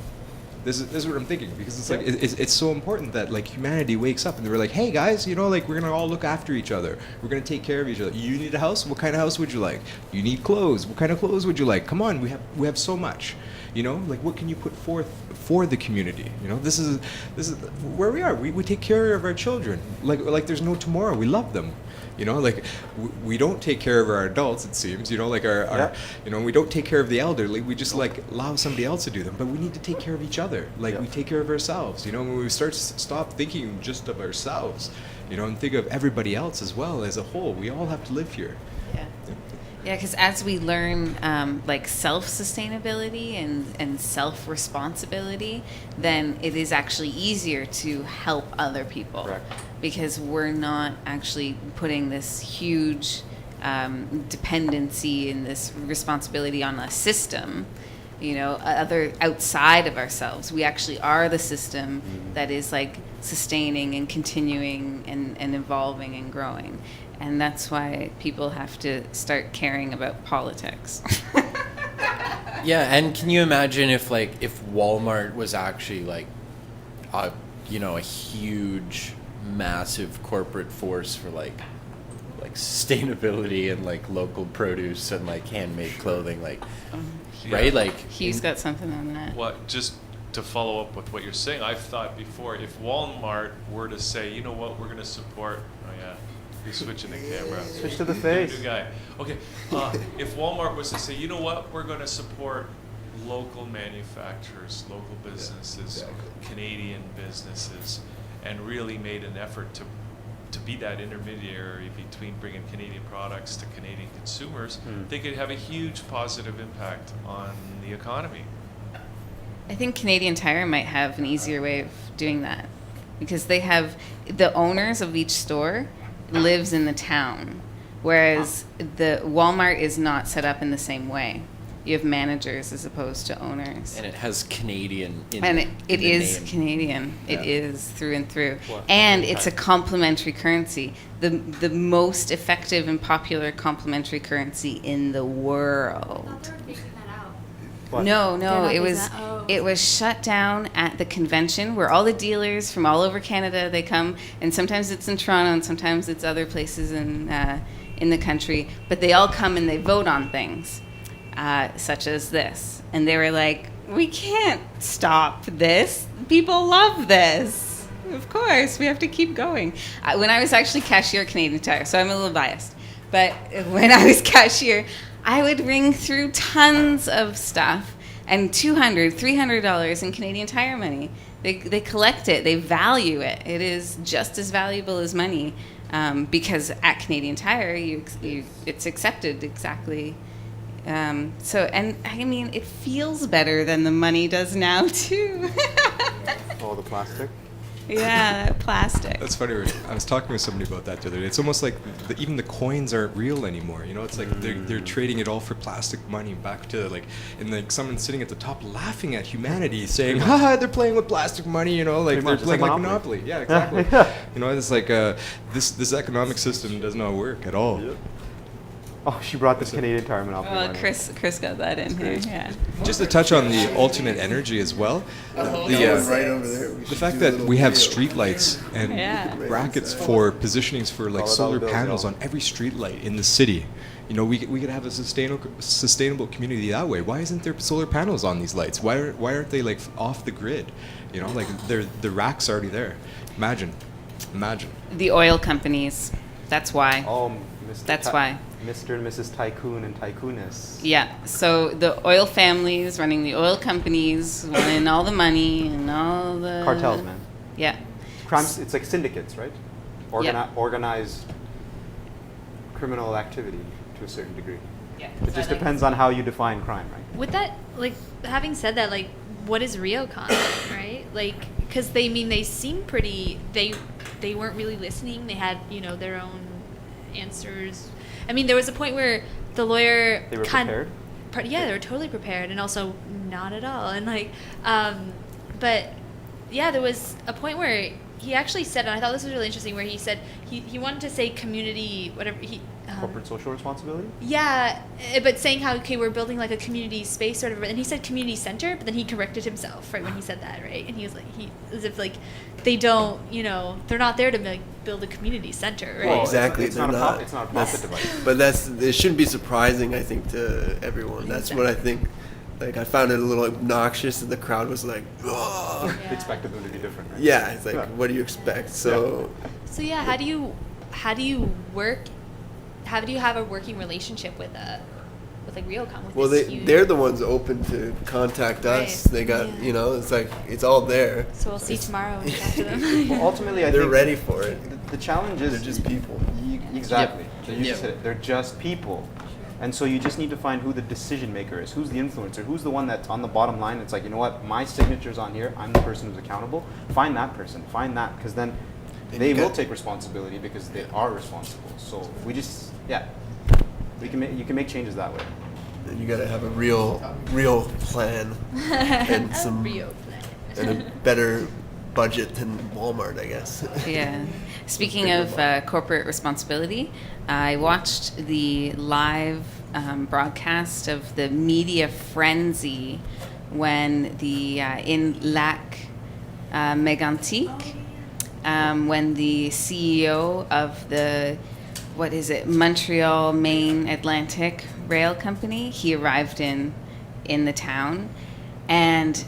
this is what I'm thinking, because it's like it's so important that like humanity wakes up and they're like, hey guys, you know, like we're gonna all look after each other. We're gonna take care of each other. You need a house? What kind of house would you like? You need clothes? What kind of clothes would you like? Come on, we have so much. You know, like what can you put forth for the community? You know, this is where we are. We take care of our children like there's no tomorrow. We love them. You know, like we don't take care of our adults, it seems. You know, like our you know, we don't take care of the elderly. We just like allow somebody else to do them. But we need to take care of each other. Like we take care of ourselves. You know, when we stop thinking just of ourselves, you know, and think of everybody else as well as a whole. We all have to live here. Yeah, because as we learn like self-sustainability and self-responsibility, then it is actually easier to help other people. Correct. Because we're not actually putting this huge dependency and this responsibility on a system, you know, other outside of ourselves. We actually are the system that is like sustaining and continuing and evolving and growing. And that's why people have to start caring about politics. Yeah, and can you imagine if Walmart was actually like a huge, massive corporate force for like sustainability and like local produce and like handmade clothing, like right? Like Hugh's got something on that. What, just to follow up with what you're saying, I've thought before, if Walmart were to say, you know what, we're going to support, he's switching the camera. Switch to the face. New guy. Okay. If Walmart was to say, you know what, we're going to support local manufacturers, local businesses, Canadian businesses, and really made an effort to be that intermediary between bringing Canadian products to Canadian consumers, they could have a huge positive impact on the economy. I think Canadian Tire might have an easier way of doing that, because they have the owners of each store lives in the town, whereas the Walmart is not set up in the same way. You have managers as opposed to owners. And it has Canadian in And in it the is name. Canadian. It Yeah. is through and through. Well, And okay. it's a complementary currency. The most effective and popular complementary currency in the world. What? No, They're no, not it making was that- oh. it was shut down at the convention where all the dealers from all over Canada, they come, and sometimes it's in Toronto and sometimes it's other places in the country, but they all come and they vote on things, such as this, and they were like, we can't stop this. People love this. Of course, we have to keep going. When I was actually cashier at Canadian Tire, so I'm a little biased, but when I was cashier, I would ring through tons of stuff and $200, $300 in Canadian Tire money. They collect it. They value it. It is just as valuable as money because at Canadian Tire, it's accepted exactly. And I mean, it feels better than the money does now too. Oh, the plastic. Yeah, that plastic. That's funny. I was talking with somebody about that the other day. It's almost like even the coins aren't real anymore. You know, it's like they're trading it all for plastic money back to like, and like someone sitting at the top laughing at humanity, saying, "Ha, they're playing with plastic money." You know, like Pretty they're much, it's playing like like Monopoly. Monopoly. Yeah, exactly. Yeah. You know, it's like this economic system does not work at all. Oh, she brought this Canadian Tire Monopoly. Well, money. Chris got that in here. Yeah. Just to touch on the alternate energy as well, Right over there. We the should fact do a that little we have video. street lights and Yeah. brackets for positionings for like $1 solar bills, panels yeah. on every street light in the city. You know, we could have a sustainable community that way. Why isn't there solar panels on these lights? Why aren't they like off the grid? You know, like the rack's already there. Imagine. The oil companies. That's why. Oh, Mr. That's why. Mr. and Mrs. Tycoon and Tycooness. Yeah. So the oil families running the oil companies win all the money and all the Cartels, man. Yeah. Crimes. It's like syndicates, right? Yeah. Organized criminal activity to a certain degree. Yeah. It just depends on how you define crime, right? With that, like, having said that, like, what is Ryocon, right? Like, because they seem pretty, they weren't really listening. They had, their own answers. I mean, there was a point where the lawyer They were prepared? Yeah, they were totally prepared, and also not at all. And like, but yeah, there was a point where he actually said, and I thought this was really interesting, where he said he wanted to say community, whatever he. Corporate social responsibility? Yeah, but saying how, okay, we're building like a community space sort of, and he said community center, but then he corrected himself right when he said that, right? And he was like, as if like they don't, they're not there to build a community center, right? Well, Exactly, It's they're not, not. it's not a profit device. But it shouldn't be surprising, I think, to everyone. That's what I think. Like, I found it a little obnoxious, and the crowd was like, "Ugh." They expected them to be different, right? Yeah, it's like, Yeah. what do you expect? So, So yeah, how do you work? How do you have a working relationship with like Ryocon? With well, this they're the ones open to contact us. Right, They got, yeah. it's like, it's all there. So we'll see tomorrow and talk to them. Well, ultimately, I They're think ready for it. The challenge is They're just people. Exactly. Yep. So you just Yep. hit it. They're just people. And so you just need to find who the decision maker is, who's the influencer, who's the one that's on the bottom line. It's like, you know what, my signature's on here. I'm the person who's accountable. Find that person. Find that, because then And they you will got- take responsibility because they are responsible. So we just, you can make changes that way. And you got to have a real plan and some Rio plan. and a better budget than Walmart, I guess. Yeah. Speaking of corporate responsibility, I watched the live broadcast of the media frenzy when the in Lac Mégantic, when the CEO of the Montreal Main Atlantic Rail Company, he arrived in the town, and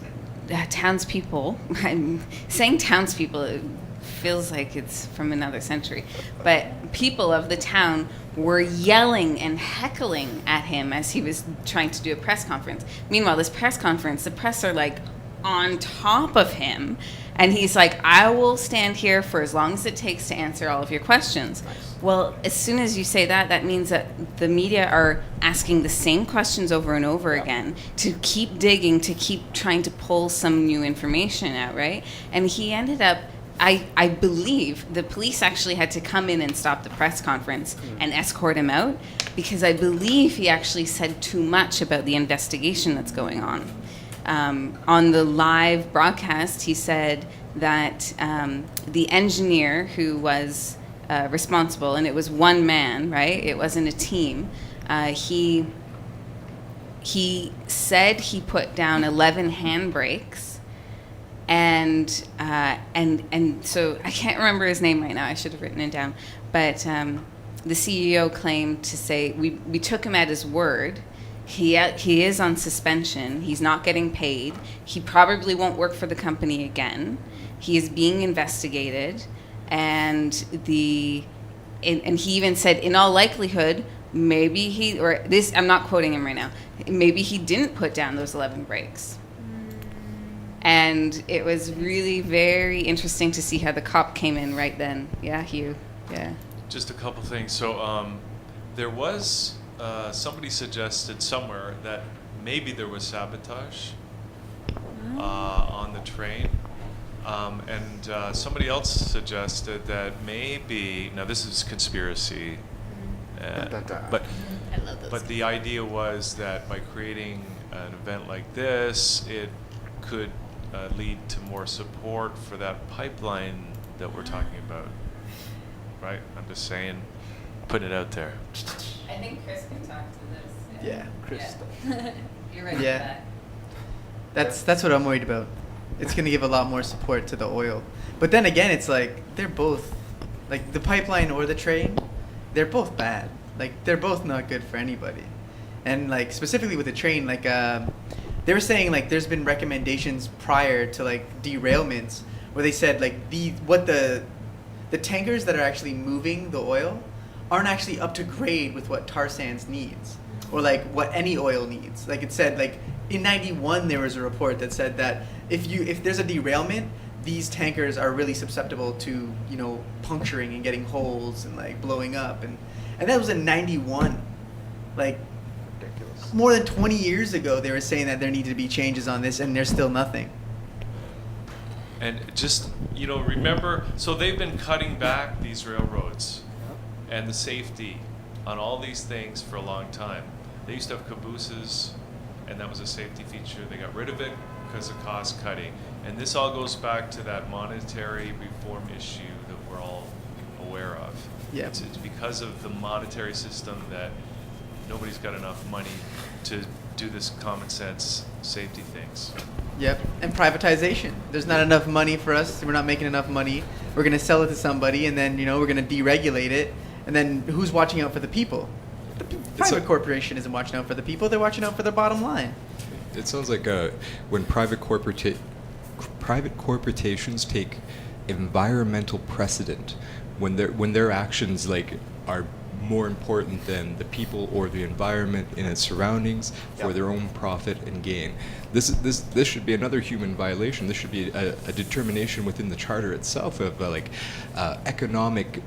townspeople, I'm saying townspeople, it feels like it's from another century, but people of the town were yelling and heckling at him as he was trying to do a press conference. Meanwhile, this press conference, the press are like on top of him, and he's like, I will stand here for as long as it takes to answer all of your questions. Well, as soon as you say that, that means that the media are asking the same questions over and over again to keep digging, to keep trying to pull some new information out, right? And he ended up I believe the police actually had to come in and stop the press conference and escort him out, because I believe he actually said too much about the investigation that's going on. On the live broadcast, he said that the engineer who was responsible, and it was one man, right? It wasn't a team. He said he put down 11 handbrakes, and so I can't remember his name right now. I should have written it down. But the CEO claimed to say we took him at his word. He is on suspension. He's not getting paid. He probably won't work for the company again. He is being investigated, and he even said, in all likelihood, maybe he, or this, I'm not quoting him right now, maybe he didn't put down those 11 brakes. And it was really very interesting to see how the cop came in right then. Yeah, Hugh. Yeah. Just a couple things. So there was somebody suggested somewhere that maybe there was sabotage on the train. And somebody else suggested that maybe, now this is conspiracy, but I love those. but the idea was that by creating an event like this, it could lead to more support for that pipeline that we're talking about. Right? I'm just saying, putting it out there. I think Chris can talk to this. Yeah, Chris. Yeah. You're right Yeah. with That's what I'm worried about. It's going to give a lot more support to the oil. But then again, it's like they're both, like the pipeline or the train, they're both bad. Like they're both not good for anybody. And like specifically with the train, like they were saying like there's been recommendations prior to like derailments where they said like the tankers that are actually moving the oil aren't actually up to grade with what tar sands needs, or like what any oil needs. Like it said, like in '91 there was a report that said that if there's a derailment, these tankers are really susceptible to, you know, puncturing and getting holes and like blowing up, and that was in '91. Like Ridiculous. more than 20 years ago they were saying that there needed to be changes on this, and there's still nothing. And just, you know, remember, so they've been cutting back these railroads and the safety on all these things for a long time. They used to have cabooses, and that was a safety feature. They got rid of it because of cost cutting. And this all goes back to that monetary reform issue that we're all aware of. Yeah. It's because of the monetary system that nobody's got enough money to do this common sense safety things. Yep, and privatization. There's not enough money for us. We're not making enough money. We're going to sell it to somebody, and then, you know, we're going to deregulate it. And then who's watching out for the people? The private corporation isn't watching out for the people. They're watching out for their bottom line. It sounds like when private corporations take environmental precedent, when their actions like are more important than the people or the environment and its surroundings for their own profit and gain. This should be another human violation. This should be a determination within the charter itself of economic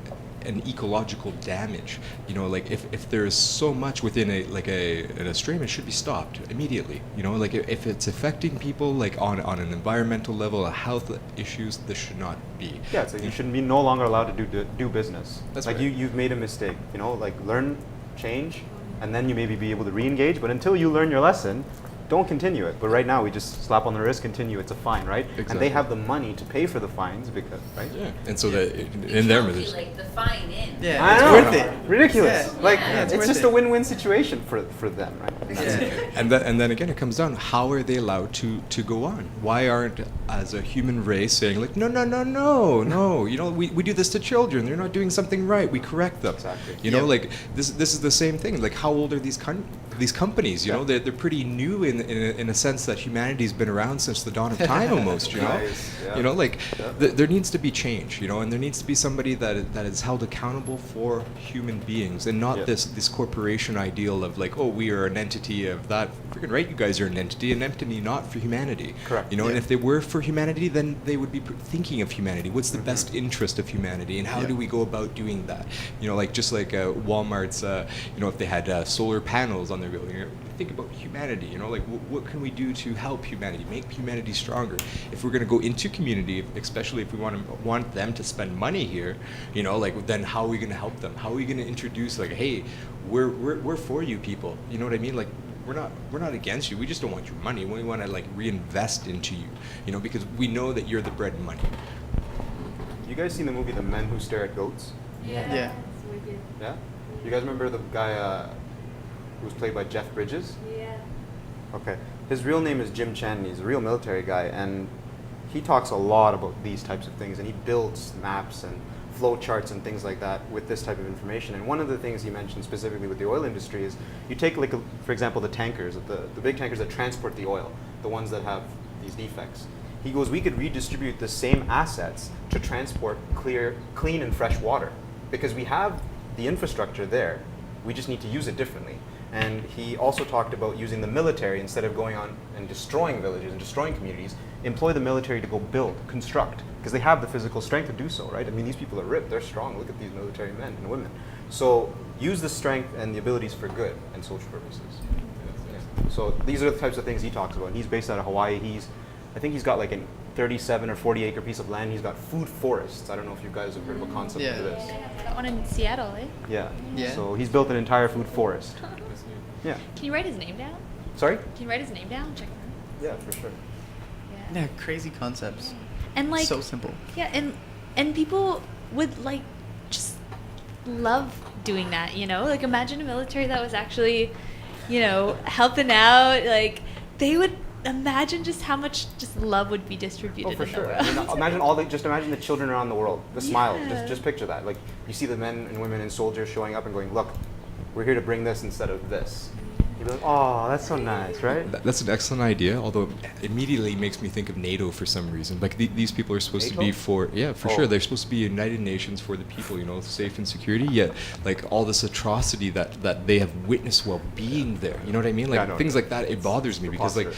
and ecological damage. You know, like if there is so much within an stream, it should be stopped immediately. You know, like if it's affecting people like on an environmental level, health issues, this should not be. Yeah, so you shouldn't be no longer allowed to do business. That's like right. you've made a mistake. You know, like learn, change, and then you maybe be able to re-engage. But until you learn your lesson, don't continue it. But right now, we just slap on the wrist, continue. It's a fine, right? Exactly. And they have the money to pay for the fines because, right? Yeah, and so that in that. their Like the fine in. Yeah, I it's know. worth it. Ridiculous. Yeah. Like Yeah, it's it's worth just it. a win-win situation for them, right? Yeah. And then again, it comes down, how are they allowed to go on? Why aren't, as a human race, saying like, no, you know, we do this to children, they're not doing something right, we correct them. Exactly. You know, Yep. like this is the same thing. Like, how old are these companies? You know, they're pretty new in a sense that humanity's been around since the dawn of time almost. You know, Nice, yeah. you know, like Yeah. there needs to be change. You know, and there needs to be somebody that is held accountable for human beings, and not Yeah. this corporation ideal of like, oh, we are an entity of that. Freaking right, you guys are an entity not for humanity. Correct. You know, and Yeah. if they were for humanity, then they would be thinking of humanity. What's the best interest of humanity, and how Yeah. do we go about doing that? You know, like just like Walmart's, you know, if they had solar panels on their building. Think about humanity, you know, like what can we do to help humanity, make humanity stronger? If we're going to go into community, especially if we want them to spend money here, you know, like then how are we going to help them? How are we going to introduce like, hey, we're for you people, you know what I mean? Like we're not against you. We just don't want your money. We want to like reinvest into you, you know, because we know that you're the bread and money. You guys seen the movie The Men Who Stare at Goats? Yeah. Yeah? You guys remember the guy who was played by Jeff Bridges? Yeah. Okay. His real name is Jim Chen. He's a real military guy, and he talks a lot about these types of things, and he builds maps and flow charts and things like that with this type of information. And one of the things he mentioned specifically with the oil industry is you take, like, for example, the tankers, the big tankers that transport the oil, the ones that have these defects. He goes, we could redistribute the same assets to transport clean and fresh water because we have the infrastructure there. We just need to use it differently. And he also talked about using the military instead of going on and destroying villages and destroying communities, employ the military to go build, construct, because they have the physical strength to do so, right? I mean, these people are ripped, they're strong. Look at these military men and women. So use the strength and the abilities for good and social purposes. Yeah. So these are the types of things he talks about. And he's based out of Hawaii. I think he's got like a 37 or 40 acre piece of land. He's got food forests. I don't know if you guys have heard of a concept of this. That one in Seattle, eh? Yeah. Yeah. So he's built an entire food forest. Yeah. Can you write his name down? Sorry? Can you write his name down? Check it out. Yeah, for sure. Yeah, crazy concepts. And like So simple. Yeah, and people would like just love doing that, you know? Like imagine a military that was actually, you know, helping out. Like they would imagine just how much just love would be distributed Oh, for in sure. the world. I mean, just imagine the children around the world, the smile. Just picture that. Like you see the men and women and soldiers showing up and going, look, we're here to bring this instead of this. You'd be like, oh, that's so nice, right? That's an excellent idea, although immediately makes me think of NATO for some reason. Like these people are supposed to be for sure. They're supposed to be United Nations for the people, you know, safe and security. Yet, like all this atrocity that they have witnessed while being there. You know what I mean? Like things like that. It bothers me because like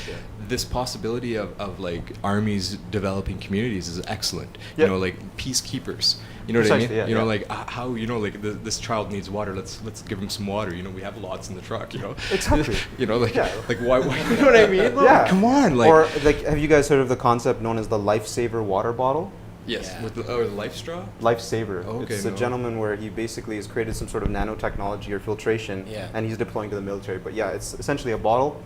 this possibility of like armies developing communities is excellent. You know, like peacekeepers. You know what I mean? Yeah, you know, like how you know, like this child needs water. Let's give him some water. You know, we have lots in the truck. You know, exactly. You know, like why? You know what I mean? Yeah. Come on, like. Or like, have you guys heard of the concept known as the lifesaver water bottle? Yes, with the life straw. Lifesaver. Oh, okay, it's a gentleman where he basically has created some sort of nanotechnology or filtration, and he's deploying to the military. But yeah, it's essentially a bottle.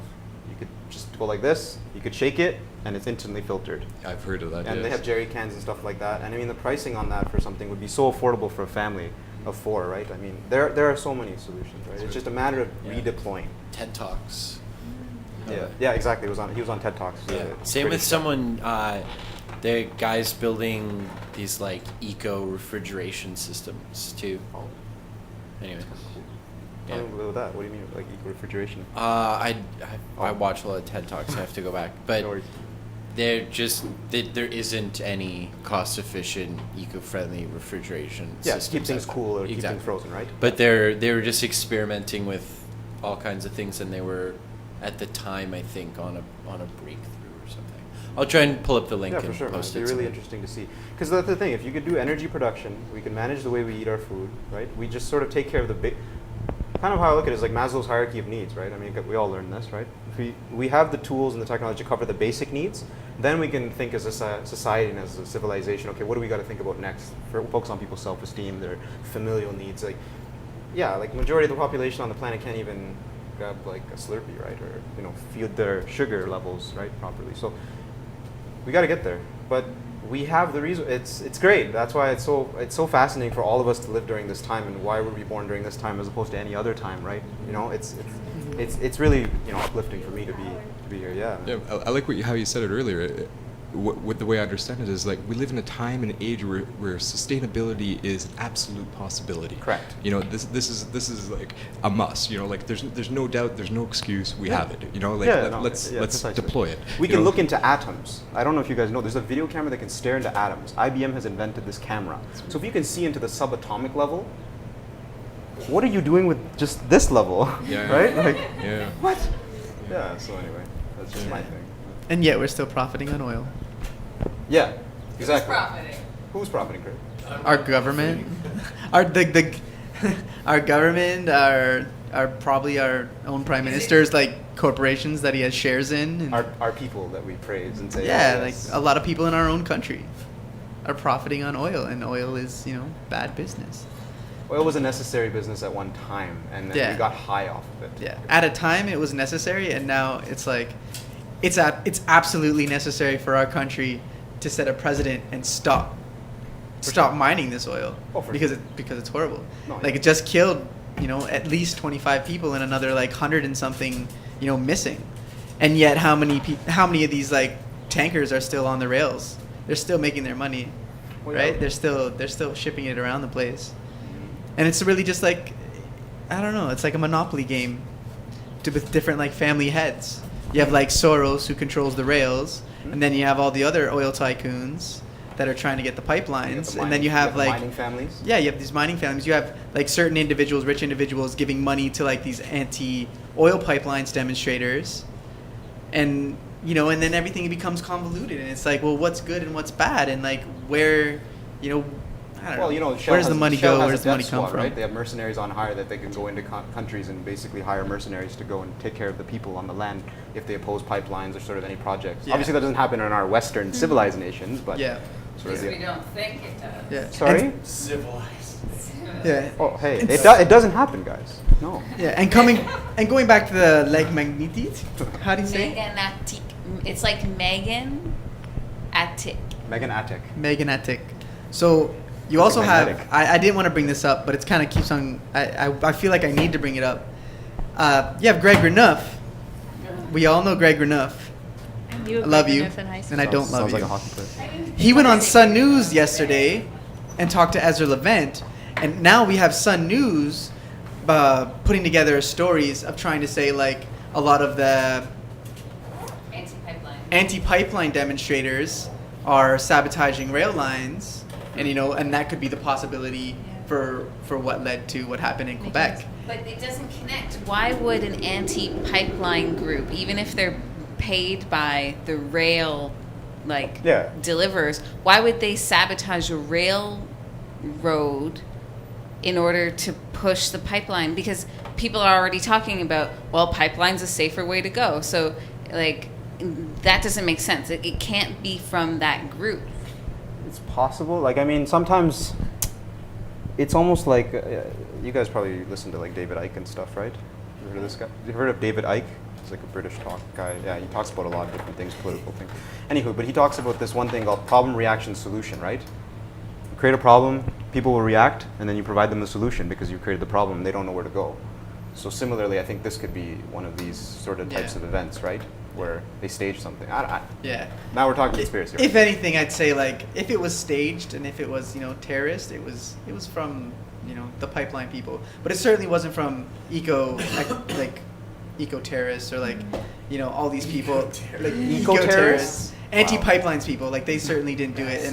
You could just go like this. You could shake it, and it's instantly filtered. I've heard of that. And they have jerry cans and stuff like that. And I mean, the pricing on that for something would be so affordable for a family of 4, right? I mean, there are so many solutions, right? It's just a matter of redeploying. TED Talks. Yeah, exactly. He was on TED Talks. Yeah. Same with someone. The guys building these like eco refrigeration systems too. Oh. Anyway. Tell me about that. What do you mean, like eco refrigeration? I watch a lot of TED Talks. I have to go back, but there isn't any cost efficient, eco friendly refrigeration. Yeah, systems keep things cool or keep things frozen, right? But they were just experimenting with all kinds of things, and they were at the time I think on a breakthrough or something. I'll try and pull up the link and for sure, post man. it. It'd be really interesting to see. Because that's the thing. If you could do energy production, we can manage the way we eat our food, right? We just sort of take care of the big. Kind of how I look at it is like Maslow's hierarchy of needs, right? I mean, we all learned this, right? If we have the tools and the technology to cover the basic needs, then we can think as a society and as a civilization, okay, what do we got to think about next? Focus on people's self-esteem, their familial needs. Like, yeah, like majority of the population on the planet can't even grab like a Slurpee, right? Or, you know, feed their sugar levels, right, properly. So we got to get there. But we have the reason. It's great. That's why it's so fascinating for all of us to live during this time, and why were we born during this time as opposed to any other time, right? You know, it's really, you know, uplifting for me to be here. Yeah. Yeah, I like how you said it earlier. What the way I understand it is like we live in a time and age where sustainability is an absolute possibility. Correct. You know, this is like a must. You know, like there's no doubt, there's no excuse. We have it. You know, like let's deploy it. We can look into atoms. I don't know if you guys know. There's a video camera that can stare into atoms. IBM has invented this camera. So if you can see into the subatomic level, what are you doing with just this level? Yeah. Right? Like, what? Yeah. So anyway, that's just my thing. And yet we're still profiting on oil. Yeah, exactly. Who's profiting? Who's profiting, Craig? Our government, our government, our are probably our own prime ministers, like corporations that he has shares in. And Our people that we praise and say, yeah, oh, like yes. a lot of people in our own country are profiting on oil, and oil is, bad business. Oil was a necessary business at one time, and then Yeah. we got high off of it. Yeah, at a time it was necessary, and now it's like, it's absolutely necessary for our country to set a precedent and stop mining this oil because it's horrible. No, Like yeah. it just killed, at least 25 people and another like 100 and something, missing. And yet how many of these like tankers are still on the rails? They're still making their money, Well, right? yeah. They're still shipping it around the place. And it's really just like, I don't know, it's like a Monopoly game with different like family heads. You have like Soros, who controls the rails, and then you have all the other oil tycoons that are trying to get the pipelines, and then you have like mining families. yeah, you have these mining families. You have like certain individuals, rich individuals, giving money to like these anti-oil pipelines demonstrators, and and then everything becomes convoluted, and it's like, well, what's good and what's bad, and like where, I don't Well, know. Shell Where does has- the money Shell go? has Where a does the money death come squad, from? Right? They have mercenaries on hire that they can go into countries and basically hire mercenaries to go and take care of the people on the land if they oppose pipelines or sort of any projects. Yeah. Obviously, that doesn't happen in our Western civilized nations, but Yeah. sort of Because we don't think it does. Yeah. Sorry. And- yeah. Oh, hey, it doesn't happen, guys. No. Yeah, and going back to the legmagnetit, how do you say it? Meganatic. It's like Megan Attic. Megan Attic. Meganatic. So you Sounds also like have, magnetic. I didn't want to bring this up, but it's kind of keeps on, I feel like I need to bring it up. You have Greg Reneuf. We all know Greg Reneuf. You I have love Greg you, Reneuf in high school. and I don't love Sounds you. like a hockey player. He went on Sun News yesterday and talked to Ezra Levant, and now we have Sun News putting together stories of trying to say like a lot of the anti-pipeline demonstrators are sabotaging rail lines, and and that could be the possibility for what led to what happened in Quebec. But it doesn't connect. Why would an anti-pipeline group, even if they're paid by the rail, Yeah. deliverers, why would they sabotage a railroad in order to push the pipeline? Because people are already talking about, well, pipeline's a safer way to go. So, that doesn't make sense. It can't be from that group. It's possible. Sometimes it's almost like you guys probably listen to like David Icke and stuff, right? You heard of this guy? You heard of David Icke? He's like a British talk guy. Yeah, he talks about a lot of different things, political things. Anywho, but he talks about this one thing called problem, reaction, solution, right? You create a problem, people will react, and then you provide them the solution because you created the problem and they don't know where to go. So similarly, I think this could be one of these sort of types of events, right? Where they stage something. Yeah. Now we're talking conspiracy. If anything, I'd say like if it was staged and if it was terrorist, it was from the pipeline people, but it certainly wasn't from eco terrorists or all these people like Eco-terrorists? anti-pipelines people. Like they certainly didn't do it,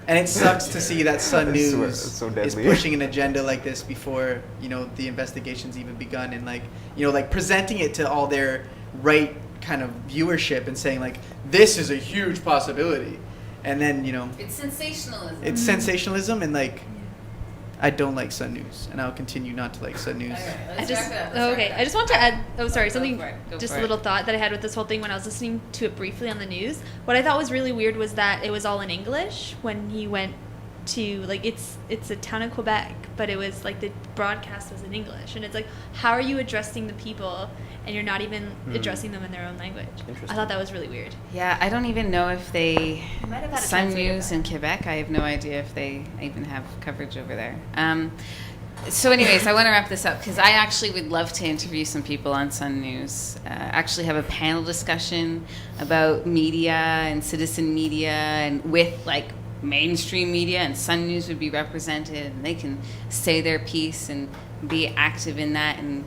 and it sucks to see that Sun I swear, News it's so is deadly. pushing an agenda like this before the investigation's even begun, and presenting it to all their right kind of viewership and saying like this is a huge possibility, and then It's sensationalism. it's sensationalism, and I don't like Sun News, and I'll continue not to like Sun News. I just want to add. Oh, sorry. Something. Go Just for a it. little thought that I had with this whole thing when I was listening to it briefly on the news. What I thought was really weird was that it was all in English when he went to it's a town in Quebec, but it was like the broadcast was in English, and it's like, how are you addressing the people and you're not even addressing them in their own language? I Interesting. thought that was really weird. Yeah, I don't even know if they might have had a Sun translator News back. in Quebec. I have no idea if they even have coverage over there. So, anyways, I want to wrap this up because I actually would love to interview some people on Sun News. Actually, have a panel discussion about media and citizen media, and with mainstream media, and Sun News would be represented, and they can say their piece and be active in that and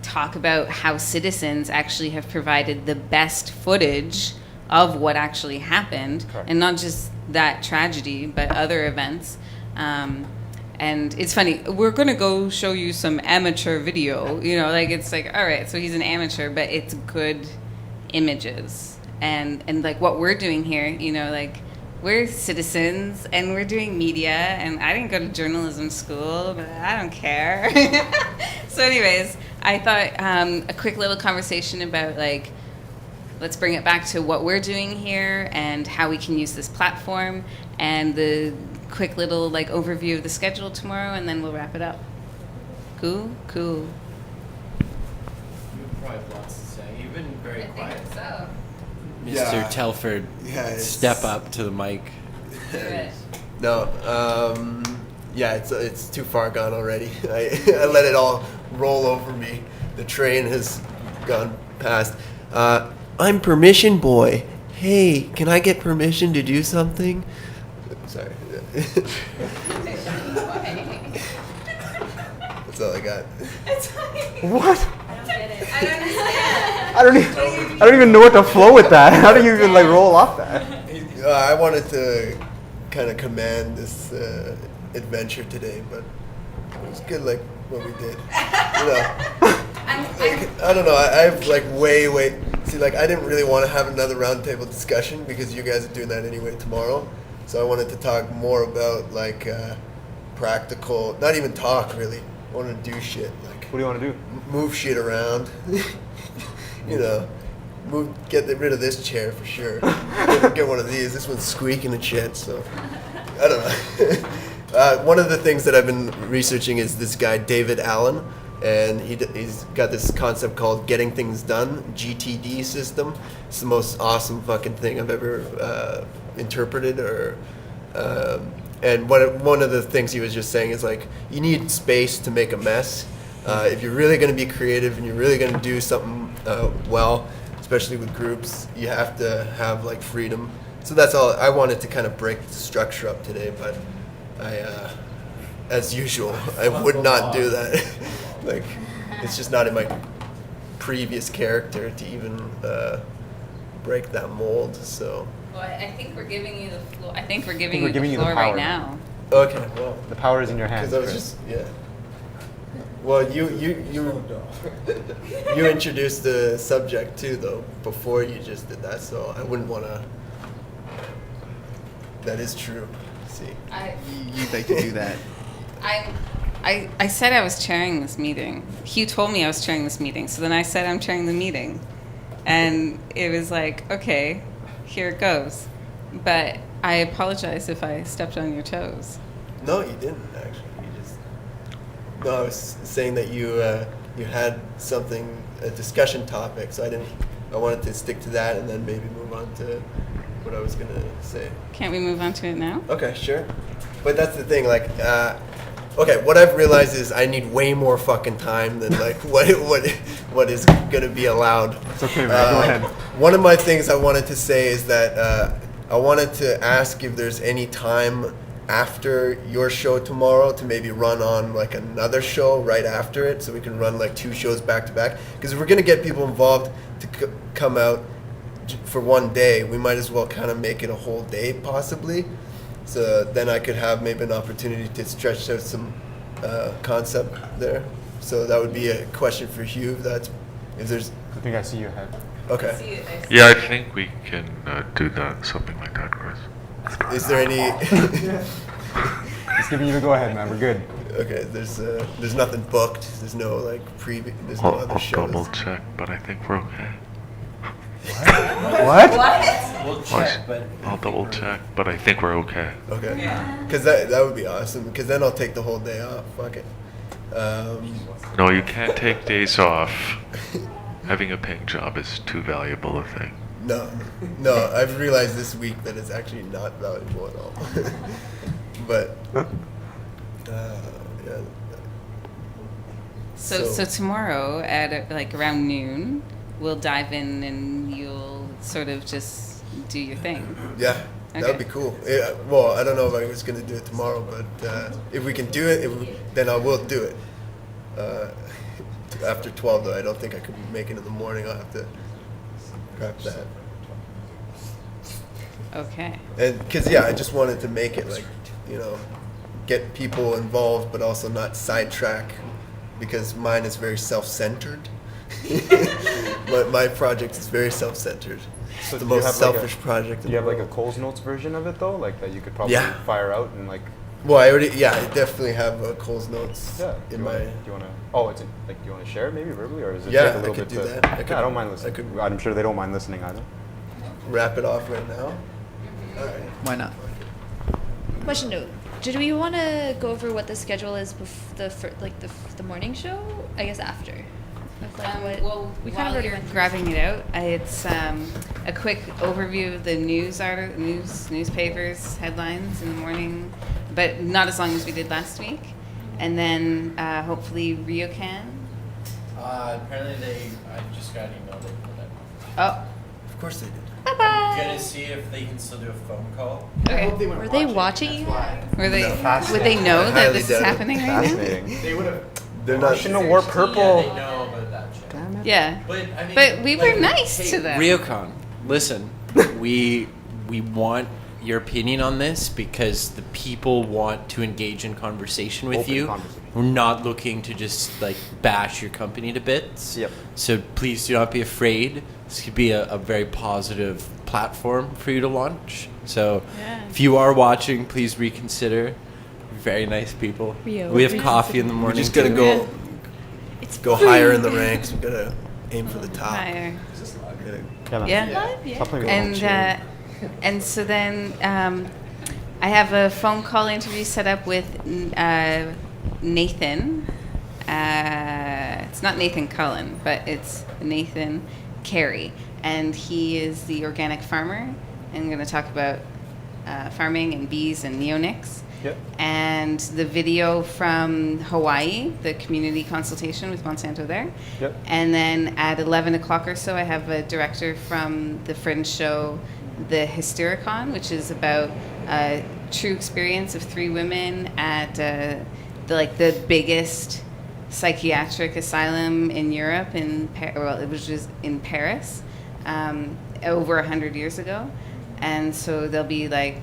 talk about how citizens actually have provided the best footage of what actually happened. Correct. And not just that tragedy, but other events. And it's funny, we're going to go show you some amateur video, it's like, all right, so he's an amateur, but it's good images. And what we're doing here, we're citizens and we're doing media, and I didn't go to journalism school, but I don't care. So anyways, I thought a quick little conversation about like, let's bring it back to what we're doing here and how we can use this platform, and the quick little like overview of the schedule tomorrow, and then we'll wrap it up. Cool? Cool. You probably have lots to say. You've been very quiet. So. Mr. Yeah. Telford, Yeah, it's- step up to the mic. Do it. No, yeah, it's too far gone already. I let it all roll over me. The train has gone past. I'm permission boy. Hey, can I get permission to do something? Sorry. That's all I got. What? I don't get it. I don't understand. I don't even know what to flow with that. How do you even like roll off that? I wanted to kind of command this adventure today, but it was good, like what we did. You know, like, I don't know. I've like way. See, like I didn't really want to have another roundtable discussion because you guys are doing that anyway tomorrow. So I wanted to talk more about like practical, not even talk really. I want to do shit like. What do you want to do? Move shit around. You know, get rid of this chair for sure. Get one of these. This one's squeaking and shit. So I don't know. One of the things that I've been researching is this guy David Allen, and he's got this concept called Getting Things Done, GTD system. It's the most awesome fucking thing I've ever interpreted. And one of the things he was just saying is like you need space to make a mess. If you're really going to be creative and you're really going to do something well, especially with groups, you have to have like freedom. So that's all. I wanted to kind of break the structure up today, but I, as usual, I would not do that. Like, it's just not in my previous character to even break that mold. So. Well, I think we're giving you the floor. I think we're giving we're you giving the you the floor power right now. Okay. Well. The power is in your hands. Because I was Chris. just Well, you introduced the subject too, though, before you just did that, so I wouldn't want to. That is true. See. You'd like to do that. I said I was chairing this meeting. Hugh told me I was chairing this meeting, so then I said I'm chairing the meeting. And it was like, okay, here it goes. But I apologize if I stepped on your toes. No, you didn't actually. No, I was saying that you had something, a discussion topic, so I wanted to stick to that and then maybe move on to what I was gonna say. Can't we move on to it now? Okay, sure. But that's the thing, like, okay, what I've realized is I need way more fucking time than like what is gonna be allowed. It's okay, man. Go ahead. One of my things I wanted to say is that I wanted to ask if there's any time after your show tomorrow to maybe run on like another show right after it, so we can run like 2 shows back to back. Because if we're gonna get people involved to come out for one day, we might as well kind of make it a whole day possibly. So then I could have maybe an opportunity to stretch out some concept there. So that would be a question for Hugh. If there's. I think I see your head. Okay. Yeah, I think we can do that, something like that, Chris. Is there any? Just giving you the go ahead, man. We're good. Okay. There's nothing booked. There's no like preview. There's no other I'll shows. double check, but I think we're okay. What? We'll check, but I'll double check, but I think we're okay. Okay. Because that would be awesome. Because then I'll take the whole day off. Fuck it. No, you can't take days off. Having a paying job is too valuable a thing. No. I've realized this week that it's actually not valuable at all. But yeah. So tomorrow at like around noon, we'll dive in and you'll sort of just do your thing. Yeah, that would Okay. be cool. Yeah, well, I don't know if I was going to do it tomorrow, but if we can do it, then I will do it. After 12, though, I don't think I could make it in the morning. I'll have to prep that. Okay. And because, yeah, I just wanted to make it like, get people involved, but also not sidetrack, because mine is very self-centered. My project is very self-centered. So the do you most have like selfish project. Do in you the have like a world. Coles Notes version of it though, like that you could probably Yeah. fire out and like? Well, I definitely have Coles Notes Yeah. in my. Do you want to? Oh, it's like. Do you want to share it maybe verbally, or is it Yeah, take a I little could bit do to? that. I could- I don't mind listening. I could- I'm sure they don't mind listening either. Wrap it off right now. All right. Why not? Question though, did we want to go over what the schedule is the morning show? I guess after. Of, like, what Well, we while kind of already you're went through. grabbing it out, it's a quick overview of the newspapers headlines in the morning, but not as long as we did last week. And then hopefully RioCan. Apparently I just got an email they put it. Oh, Of course they did. bye I'm bye. gonna see if they can still do a phone call. Okay. Were they watching you? Were they? No. Would they know I that highly this is doubt it. happening right now? Fascinating. They would have. They're not. National War Purple. Yeah, they know about that shit. Damn it. Yeah. But I mean, But we were like, nice hey, to them. Ryocon, listen, we want your opinion on this because the people want to engage in conversation with Open you. conversation. We're not looking to just like bash your company to bits. Yep. So please do not be afraid. This could be a very positive platform for you to launch. So Yeah. if you are watching, please reconsider. Very nice people. Rio, We have reconsider. coffee in the We morning. just gotta too. go It's go free. higher in the ranks. We gotta aim for the top. Higher. Gotta- Yeah. man. Yeah. Stop playing with And and so then I have a phone call interview set up with Nathan. It's not Nathan Cullen, but it's Nathan Carey, and he is the organic farmer. I'm going to talk about farming and bees and neonics. Yep. And the video from Hawaii, the community consultation with Monsanto there. Yep. And then at 11 o'clock or so, I have a director from the Fringe show, The Hystericon, which is about a true experience of 3 women at the biggest psychiatric asylum in Europe. It was just in Paris, over 100 years ago. And so there'll be like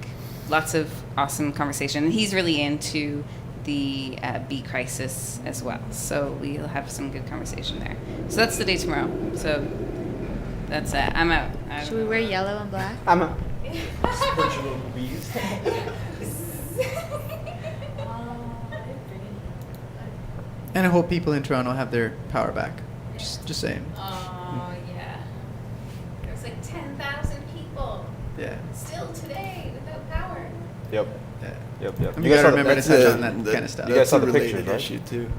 lots of awesome conversation. And he's really into the bee crisis as well. So we'll have some good conversation there. So that's the day tomorrow. So that's it. I'm out. Should we wear yellow and black? I'm a. And I hope people in Toronto have their power back. Just saying. Oh, yeah. There's like 10,000 people Yeah. still today without power. Yep. Yeah. Yep. I Yep. mean, You you guys gotta saw the remember to That's touch a- on that that- kind of stuff. You guys saw that's the a related pictures, right? issue too.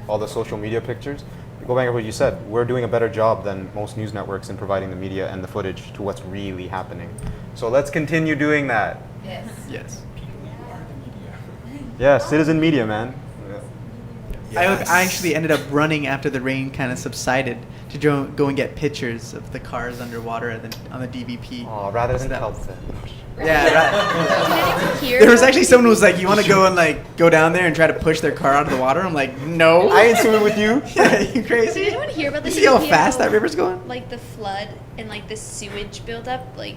all the social media pictures. Go back to what you said. We're doing a better job than most news networks in providing the media and the footage to what's really happening. So let's continue doing that. Yes. Yes. Yeah, citizen media, man. I actually ended up running after the rain kind of subsided to go and get pictures of the cars underwater on the DVP. Oh, rather So than that help was- them. Yeah. Hear There was about actually this? someone who was like, "You want to go and like go down there and try to push their car out of the water?" I'm like, "No." I ain't swimming with you. Yeah, you crazy? Did anyone hear about You this? see how video? fast that river's going? Like the flood and like the sewage buildup, like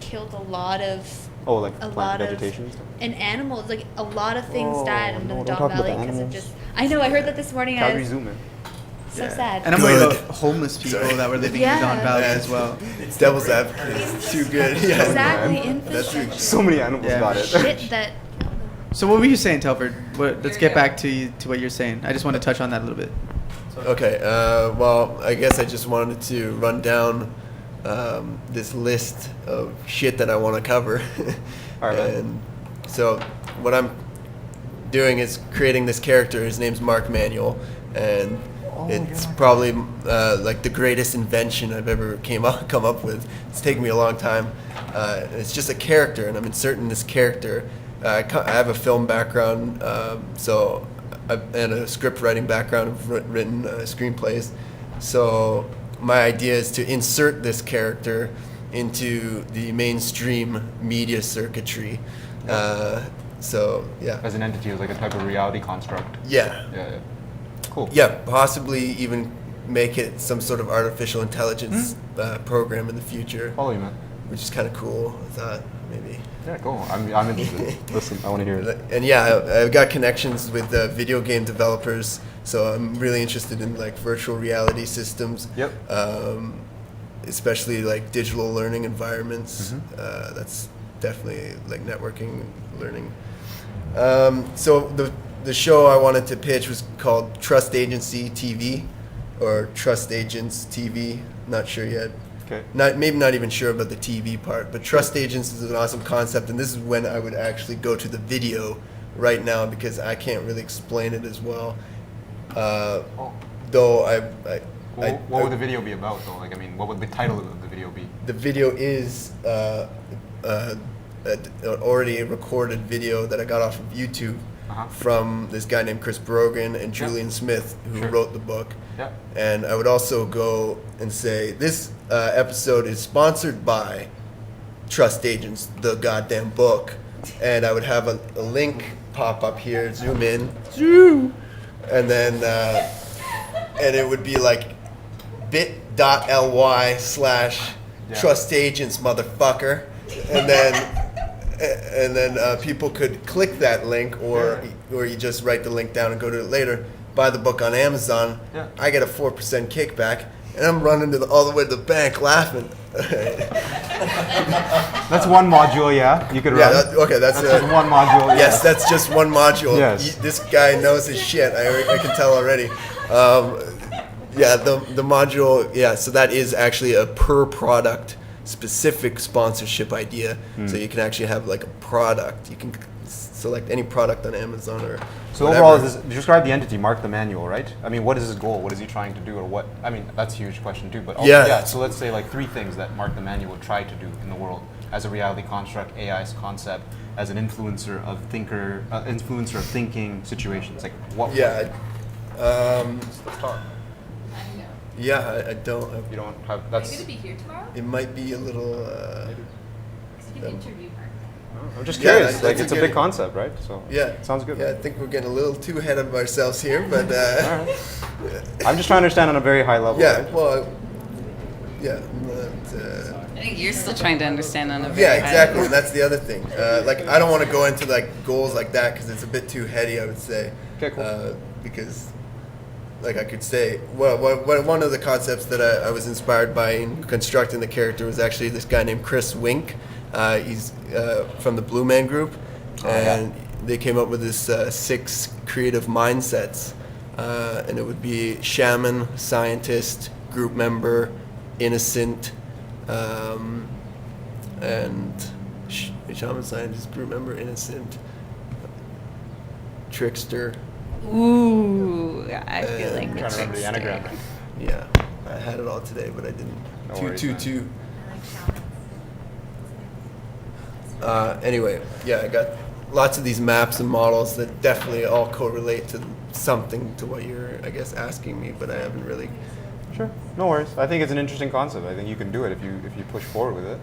killed a lot of Oh, like a plant lot vegetation of and stuff? and animals. Like a lot of things Oh, died in no, the don't Don talk about Valley the because of animals. just. I know. I heard that this morning. I Calgary was Zoom in. so Yeah. sad. And I'm worried Good. about homeless people Sorry. that were living Yeah. in the Don Valley Yeah. as well. It's devil's advocate. It's too good. Yeah. Exactly, man. infrastructure. So many animals Yeah. got it. Shit that. So what were you saying, Telford? Let's get back to what you're saying. I just want to touch on that a little bit. Okay. Well, I guess I just wanted to run down this list of shit that I want to cover. All right, man. And so what I'm doing is creating this character. His name's Mark Manuel, and it's probably like the greatest invention I've ever come up with. It's taken me a long time. It's just a character, and I'm inserting this character. I have a film background, and a script writing background. I've written screenplays. So my idea is to insert this character into the mainstream media circuitry. So yeah, As an entity, it was like a type of reality construct. yeah. Yeah. Cool. Yeah, possibly even make it some sort of artificial intelligence program in the future, Follow you, man. which is kind of cool. I thought maybe. Yeah, go. I'm interested. Listen, I want to hear it. And yeah, I've got connections with video game developers, so I'm really interested in like virtual reality systems. Yep. especially like digital learning environments. Mm-hmm. That's definitely like networking, learning. So the show I wanted to pitch was called Trust Agency TV, or Trust Agents TV. Not sure yet. Okay. Maybe not even sure about the TV part, but Trust Agents is an awesome concept, and this is when I would actually go to the video right now, because I can't really explain it as well. Though What would the video be about, though? Like, I mean, what would the title of the video be? the video is already a recorded video that I got off of YouTube from this guy named Chris Brogan and Julian Smith, who wrote the book. Yeah. And I would also go and say, this episode is sponsored by Trust Agents, the goddamn book. And I would have a link pop up here, zoom in, and then and it would be like bit.ly/ Trust Agents, motherfucker. And then people could click that link, or you just write the link down and go to it later. Buy the book on Amazon. Yeah. I get a 4% kickback, and I'm running all the way to the bank laughing. That's one module, yeah. You could run. That's just one module. Yes, that's just one module. Yes. This guy knows his shit. I can tell already. The module. Yeah, so that is actually a per product specific sponsorship idea. So you can actually have like a product. You can select any product on Amazon or. So whatever. overall, describe the entity, Mark the Manual, right? I mean, what is his goal? What is he trying to do, or what? I mean, that's a huge question too. But also, so let's say like 3 things that Mark the Manual would try to do in the world as a reality construct, AI's concept, as an influencer of thinking situations. Like what? Yeah. Let's talk. Yeah, I don't. You don't have. That's. Are you going to be here tomorrow? It might be a little. Because you can interview her. I'm just curious. that's like a it's a good- big concept, right? So Yeah. sounds good. Yeah, I think we're getting a little too ahead of ourselves here, but. All right. I'm just trying to understand on a very high level. Yeah. Right? Well. Yeah. But, I think you're still trying to understand on a very yeah, high exactly, level. and that's the other thing. Like, I don't want to go into like goals like that because it's a bit too heady, I would say. Okay, cool. Because, like, I could say, well, one of the concepts that I was inspired by in constructing the character was actually this guy named Chris Wink. He's from the Blue Man Group, and they came up with this 6 creative mindsets, and it would be shaman, scientist, group member, innocent, and shaman, scientist, group member, innocent, trickster. Ooh, I feel like I'm the trying to remember the trickster. anagram. Yeah, I had it all today, but I didn't. No Two, worries, two, man. two. Anyway, yeah, I got lots of these maps and models that definitely all correlate to something to what you're, I guess, asking me, but I haven't really. Sure, no worries. I think it's an interesting concept. I think you can do it if you push forward with it.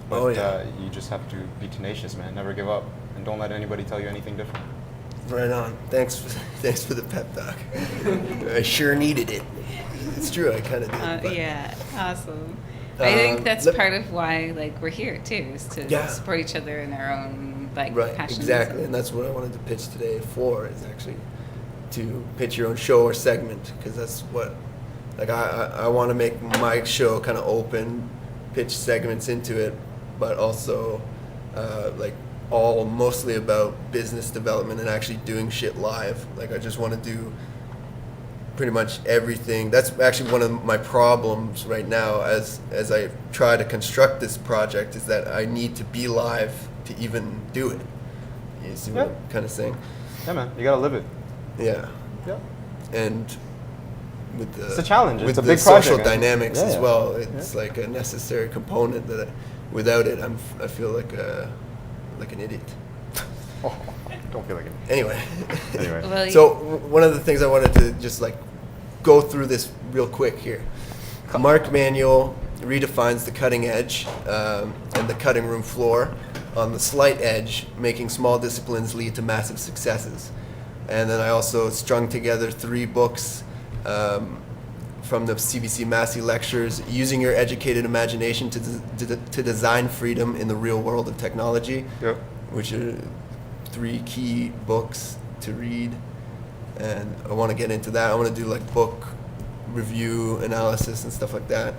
But you just have to be tenacious, man. Never give up, and don't let anybody tell you anything different. Right on. Thanks for the pep talk. I sure needed it. It's true, I kind of did. but- Yeah, awesome. I think that's let- part of why like we're here too, is to Yeah. support each other in our own like Right, passions. exactly, and that's what I wanted to pitch today for, is actually to pitch your own show or segment, because that's what, like, I want to make my show kind of open, pitch segments into it, but also like all mostly about business development and actually doing shit live. Like, I just want to do pretty much everything. That's actually one of my problems right now as I try to construct this project, is that I need to be live to even do it. You see what I'm kind of saying? Yeah, man, you gotta live it. Yeah. Yeah. And with the It's a challenge. with It's a the big social project, man. dynamics Yeah, as yeah. well, it's like a necessary component that without it, I feel like an idiot. Oh, don't feel like it. Anyway. Anyway. Well, So one of the things I wanted to just like go through this real quick here. Mark Manuel redefines the cutting edge and the cutting room floor on the slight edge, making small disciplines lead to massive successes. And then I also strung together 3 books from the CBC Massey lectures, Using Your Educated Imagination to Design Freedom in the Real World of Technology, Yep. which are 3 key books to read. And I want to get into that. I want to do like book review analysis and stuff like that.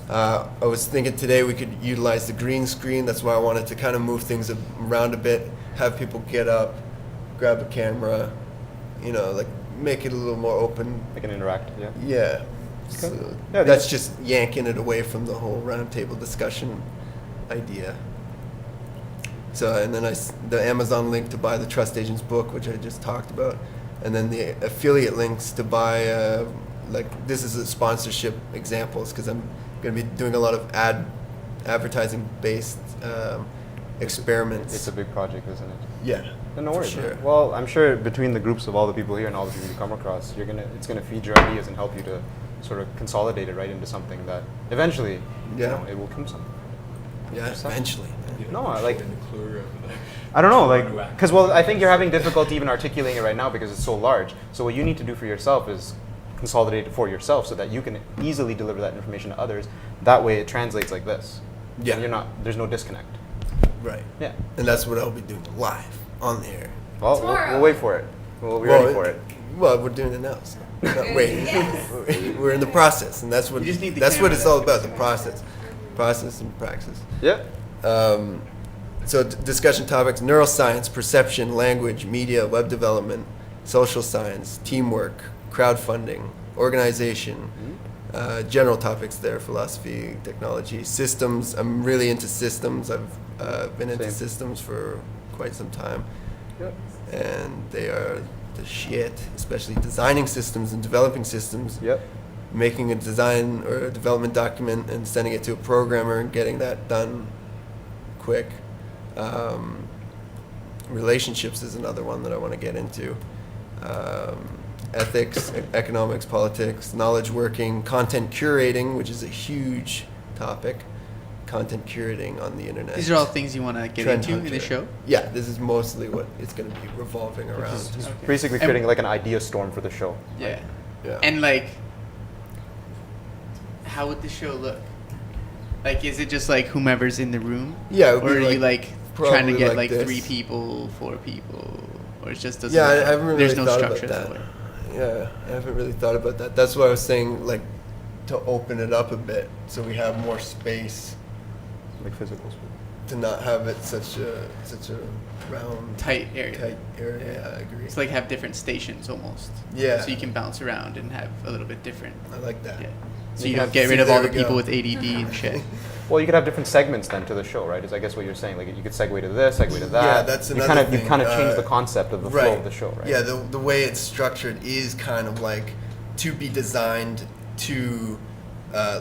I was thinking today we could utilize the green screen. That's why I wanted to kind of move things around a bit, have people get up, grab a camera, like make it a little more open. They can interact. Yeah. Yeah. Okay. So Yeah, that's just yanking it away from the whole roundtable discussion idea. So, and then the Amazon link to buy the Trust Agents book, which I just talked about, and then the affiliate links to buy, this is a sponsorship examples, because I'm going to be doing a lot of advertising-based experiments. It's a big project, isn't it? Yeah. No for worries. sure. Man. Well, I'm sure between the groups of all the people here and all the people you come across, it's gonna feed your ideas and help you to sort of consolidate it right into something that eventually, it will come something. Yeah, eventually. No, I don't know, because I think you're having difficulty even articulating it right now because it's so large. So what you need to do for yourself is consolidate it for yourself so that you can easily deliver that information to others. That way it translates like this. Yeah. And there's no disconnect. Right. Yeah. And that's what I'll be doing live on the air. Well, we'll wait for it. We'll be ready for it. Well, we're doing it now. So we're not waiting. Yes. We're in the process, and that's what You just need the that's what camera it's all that's about. The process and praxis. Yeah. So discussion topics: neuroscience, perception, language, media, web development, social science, teamwork, crowdfunding, organization. General topics there: philosophy, technology, systems. I'm really into systems. I've been into Same. systems for quite some time. Yep. And they are the shit, especially designing systems and developing systems. Yep. Making a design or a development document and sending it to a programmer and getting that done quick. Relationships is another one that I want to get into. Ethics, economics, politics, knowledge working, content curating, which is a huge topic. Content curating on the internet. These are all things you want to get Trend into in the hunter. show? Yeah, this is mostly what it's going to be revolving around. Just Okay. basically creating like an idea storm for the show. Yeah. Yeah. And how would the show look? Is it just whomever's in the room? Yeah, it would Or be are you trying to probably get like this. 3 people, 4 people, or it just doesn't? Yeah, I look haven't really there's no thought structure about to that. it. Yeah, I haven't really thought about that. That's why I was saying to open it up a bit so we have more space Like physical space. to not have it such a round Tight area. tight area. Yeah, I agree. It's have different stations almost. Yeah. So you can bounce around and have a little bit different. I like that. Yeah. So You you can don't get see, rid of there all the we go. people with ADD and shit. Well, you could have different segments then to the show, right? Is I guess what you're saying. Like you could segue to this, segue to that. Yeah, that's you another You thing. kind of change the concept of the flow of the show, right? Yeah, the way it's structured is kind of to be designed to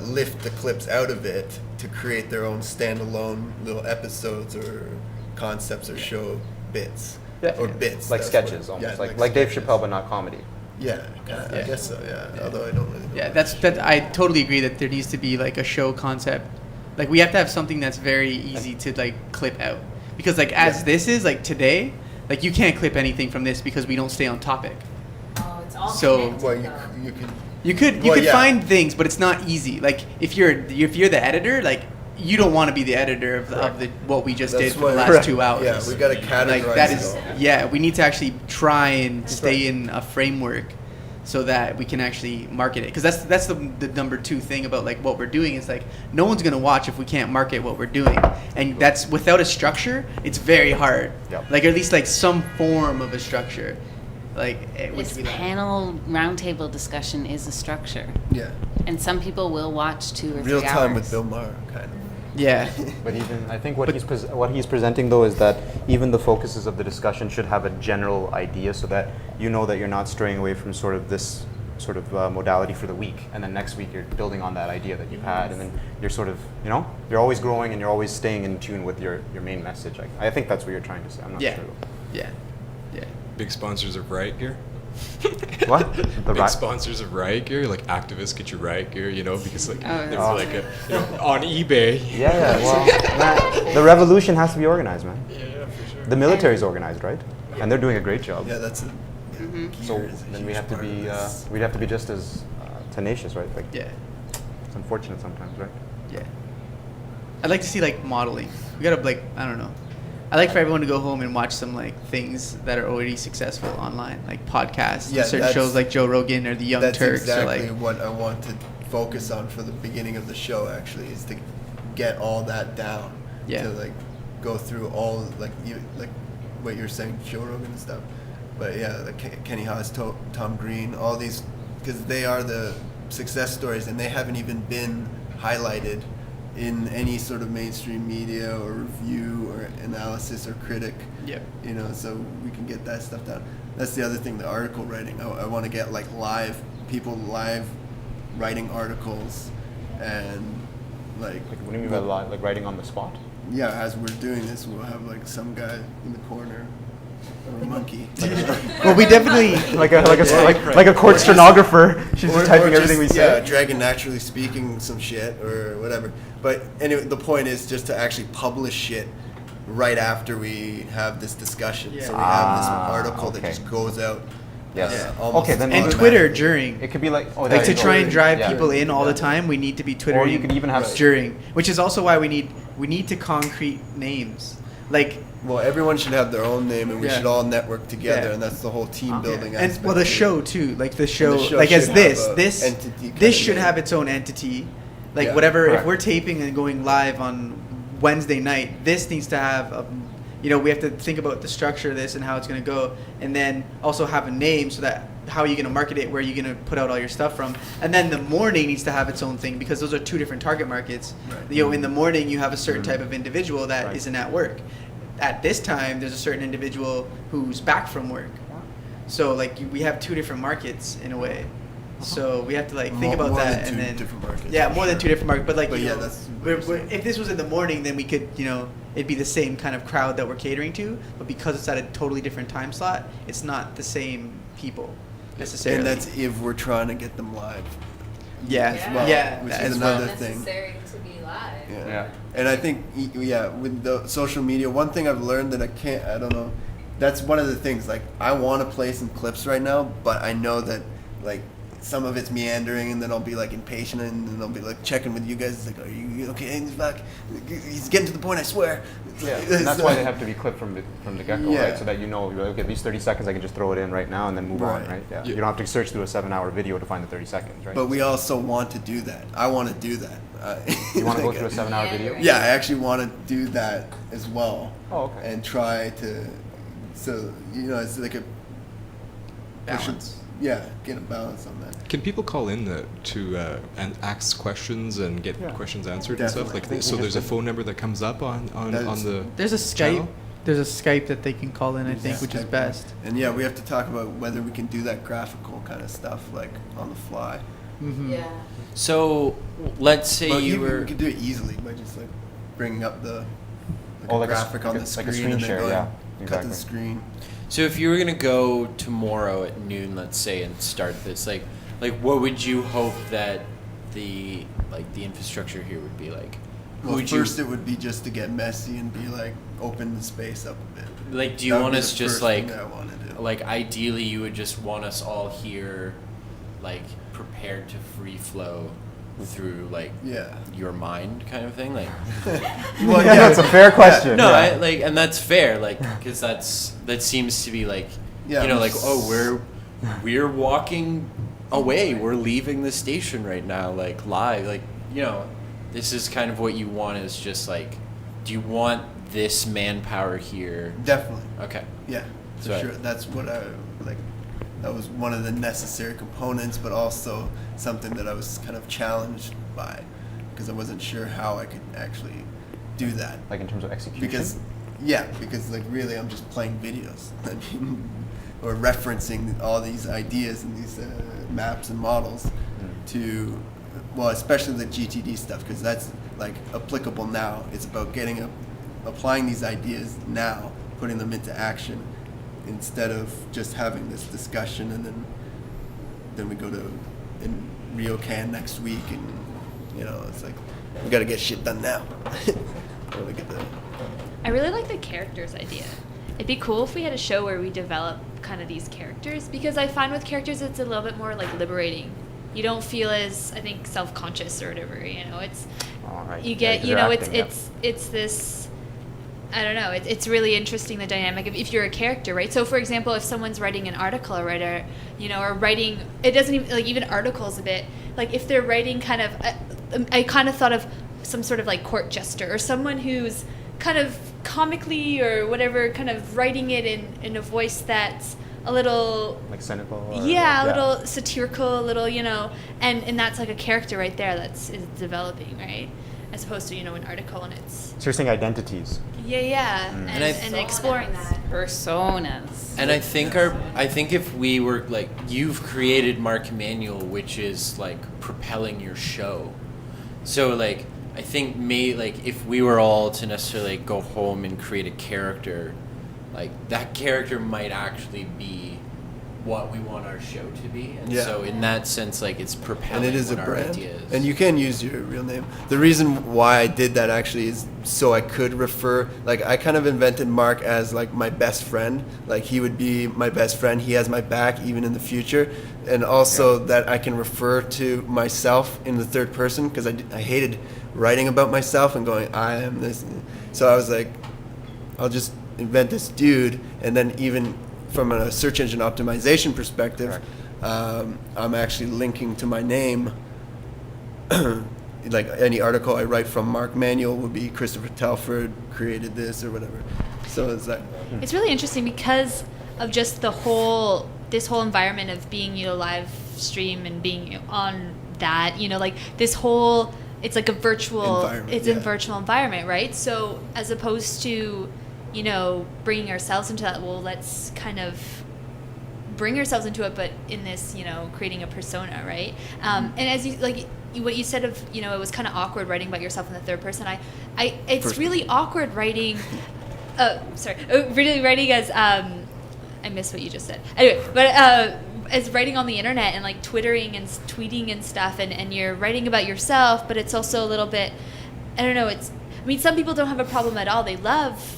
lift the clips out of it to create their own standalone little episodes or concepts or show bits. Yeah. Or bits. Like that's sketches, what- almost. yeah, like Dave sketches. Chappelle, but not comedy. Yeah, kinda, I Yeah. guess so, yeah. Although I don't really know. Yeah, much. that. I totally agree that there needs to be a show concept. We have to have something that's very easy to clip out, because as this is today, you can't clip anything from this because we don't stay on topic. Oh, it's all So- connected, Well, though. you can. You could Well, yeah. find things, but it's not easy. If you're the editor, you don't want to be the editor of the what we just That's did for why- the last Correct. 2 hours. Yeah, we got to categorize that it is all. we need to actually try and stay in a framework so that we can actually market it, because that's the number 2 thing about what we're doing is no one's going to watch if we can't market what we're doing, and that's without a structure it's very hard. Yep. At least some form of a structure, which This we lack. panel roundtable discussion is a structure, Yeah. and some people will watch 2 or 3 Real hours. time with Bill Maher, kind of. Yeah. But even I think what he's presenting though is that even the focuses of the discussion should have a general idea, so that that you're not straying away from sort of this sort of modality for the week, and then next week you're building on that idea that you've had, and then you're sort of you're always growing and you're always staying in tune with your main message. I think that's what you're trying to say. I'm not Yeah. sure. Yeah. Yeah. Big sponsors of Riot Gear. What? The Big sponsors of Riot Gear, activists get your Riot Gear, because it's on eBay. Yeah. Well, man, the revolution has to be organized, man. Yeah, for sure. The military's organized, right? And they're doing a great job. Yeah, that's it. So then we have to be we'd have to be just as tenacious, right? Yeah. It's unfortunate sometimes, right? Yeah. I'd like to see modeling. We gotta I don't know. I like for everyone to go home and watch some things that are already successful online, podcasts, Yeah, certain that's- shows like Joe Rogan or the Young That's Turks, exactly or what I want to focus on for the beginning of the show. Actually, is to get all that down. Yeah. To like go through all like what you're saying, Joe Rogan and stuff. But yeah, like Kenny Haas, Tom Green, all these, because they are the success stories, and they haven't even been highlighted in any sort of mainstream media or review or analysis or critic. Yeah. You know, so we can get that stuff down. That's the other thing, the article writing. I want to get like people live writing articles, and like. What do you mean by live? Like writing on the spot? Yeah, as we're doing this, we'll have like some guy in the corner, or a monkey. Well, we definitely like a court stenographer. She's just typing everything we say. Yeah, Dragon Naturally Speaking some shit or whatever. But anyway, the point is just to actually publish shit right after we have this discussion. Yeah. So we have this article that okay. just goes out. Yes. Almost Okay, then and automatically. Twitter during. It could be like Like to try and drive Yeah. people in all the time, we need to be Twittering. Or you could even have during, which is also why we need to concrete names. Like, Well, everyone should have their own name, and we Yeah. should all network together, Yeah. and that's the whole team building and aspect. well, the of it. show too. Like the show, And the show like as should this, have a this, entity this kind should of have name. its own entity. Like Yeah. whatever, if Correct. we're taping and going live on Wednesday night, this needs to have a, we have to think about the structure of this and how it's going to go, and then also have a name so that how are you going to market it, where are you going to put out all your stuff from, and then the morning needs to have its own thing, because those are two different target markets. Right. In the morning you have a certain type of individual that Right. isn't at work. At this time, there's a certain individual who's back from work. So like we have two different markets in a way. So we have to like think about More that, than and two then different markets, yeah, for more than sure. two different markets. But like But you yeah, know, that's what you're saying. if this was in the morning, then we could it'd be the same kind of crowd that we're catering to. But because it's at a totally different time slot, it's not the same people necessarily. And that's if we're trying to get them live. yeah, as well, yeah, which as is well. another thing. Necessary to be live. Yeah. Yeah. And I think, with the social media, one thing I've learned that I don't know, that's one of the things, like, I want to play some clips right now, but I know that, like, some of it's meandering, and then I'll be, like, impatient, and then I'll be, like, checking with you guys. It's like, are you okay? And he's back. He's getting to the point, I swear. Yeah, and that's why they have to be clipped from the get-go, Yeah. right? So that you're like, okay, these 30 seconds, I can just throw it in right now and then move on, Right. right? Yeah. Yeah. You don't have to search through a 7-hour video to find the 30 seconds, right? But we also want to do that. I want to do that. You want to go Like, through a 7-hour Yeah, video? you're right. Yeah, I actually want to do that as well. Oh, okay. And try to, so, it's like a Balance. Yeah, get a balance on that. Can people call in to and ask questions and get Yeah. questions answered and stuff Definitely. like I think this? we So there's a just- phone number that comes up on That's- the. There's a Skype. channel? There's a Skype that they can call in, I think, which is Skype. best. And yeah, we have to talk about whether we can do that graphical kind of stuff, like on the fly. Mm-hmm. Yeah. So let's say But you were. we could do it easily by just like bringing up the Oh, like a graphic on the like screen a screen and then share, go yeah, cut to exactly. the screen. So if you were gonna go tomorrow at noon, let's say, and start this, like what would you hope that the infrastructure here would be like? Who Well, would first you it would be just to get messy and be like open the space up a bit. like? Do you That would want be us the just first like thing I wanna do. like ideally you would just want us all here, like prepared to free flow through like Yeah. your mind kind of thing, like. Well, yeah, that's a fair question. No, yeah. I like, and that's fair, like, because that seems to be like, Yeah, like, oh, we're walking away, we're leaving the station right now, like live, like, this is kind of what you want is just like, do you want this manpower here? Definitely. Okay. Yeah, for So- sure. That's what I like. That was one of the necessary components, but also something that I was kind of challenged by because I wasn't sure how I could actually do that. Like in terms of execution? Because like really I'm just playing videos. I mean, or referencing all these ideas and these maps and models to, well, especially the GTD stuff because that's like applicable now. It's about applying these ideas now, putting them into action instead of just having this discussion and then we go to in RioCan next week and it's like we got to get shit done now. Gotta get the- I really like the characters idea. It'd be cool if we had a show where we develop kind of these characters because I find with characters it's a little bit more like liberating. You don't feel as I think self-conscious or whatever. It's All right. you get Yeah, it's acting, it's this. I don't know. It's really interesting the dynamic of if you're a character, right? So, for example, if someone's writing an article or writing, or writing, it doesn't even like even articles a bit. like if they're writing kind of, I kind of thought of some sort of like court jester or someone who's kind of comically or whatever, kind of writing it in a voice that's a little Like cynical. Or a little satirical, a little, and that's like a character right there is developing, right? As opposed to, an article and it's So you're saying identities. and exploring that. Personas. And I think if we were like, you've created Mark Emanuel, which is like propelling your show. So like, I think if we were all to necessarily go home and create a character, like that character might actually be what we want our show to be. And so in that sense, like it's propelling And it is what a our brand. idea is. And you can use your real name. The reason why I did that actually is so I could refer, like I kind of invented Mark as like my best friend. Like he would be my best friend. He has my back even in the future. And also that I can refer to myself in the third person, because I hated writing about myself and going, I am this. So I was like, I'll just invent this dude, and then even from a search engine optimization perspective, I'm actually linking to my name. Like any article I write from Mark Manuel would be Christopher Telford created this or whatever. So it's like It's really interesting because of just this whole environment of being, live stream and being on that, like this whole, it's like a virtual, environment, a virtual environment, right? So as opposed to, bringing ourselves into that, well, let's kind of bring ourselves into it, but in this, creating a persona, right? And as you, like, what you said of, it was kind of awkward writing about yourself in the third person. It's really awkward writing, really writing as, I missed what you just said. Anyway, but as writing on the internet and like twittering and tweeting and stuff, and you're writing about yourself, but it's also a little bit, I don't know, some people don't have a problem at all. They love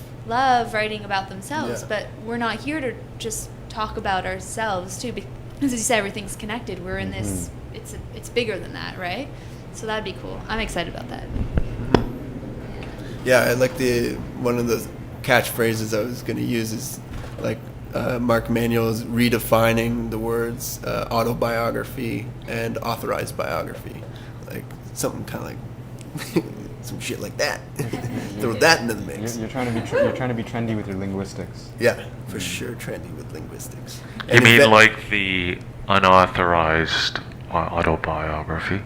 writing about themselves, but we're not here to just talk about ourselves too, because as you said, everything's connected. We're in this, it's bigger than that, right? So that'd be cool. I'm excited about that. Yeah, I like one of the catchphrases I was going to use is like Mark Manuel's redefining the words autobiography and authorized biography, like something kind of like some shit like that. Throw that into the mix. You're trying to be trendy with your linguistics. Yeah, for sure, trendy with linguistics. You And mean inve- like the unauthorized autobiography?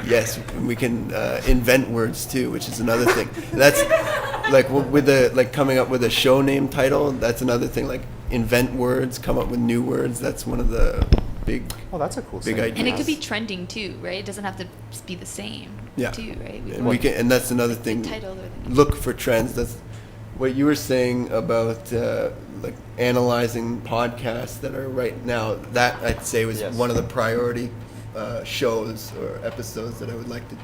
Yes, we can invent words too, which is another thing. That's like with coming up with a show name title. That's another thing. Like invent words, come up with new words. That's one of the big. Oh, that's a cool big thing. idea. And it could be trending too, right? It doesn't have to be the same. Yeah. Too, right? And that's another thing. title or the- Look for trends. That's what you were saying about like analyzing podcasts that are right now. That I'd say was one of the priority shows or episodes that I would like to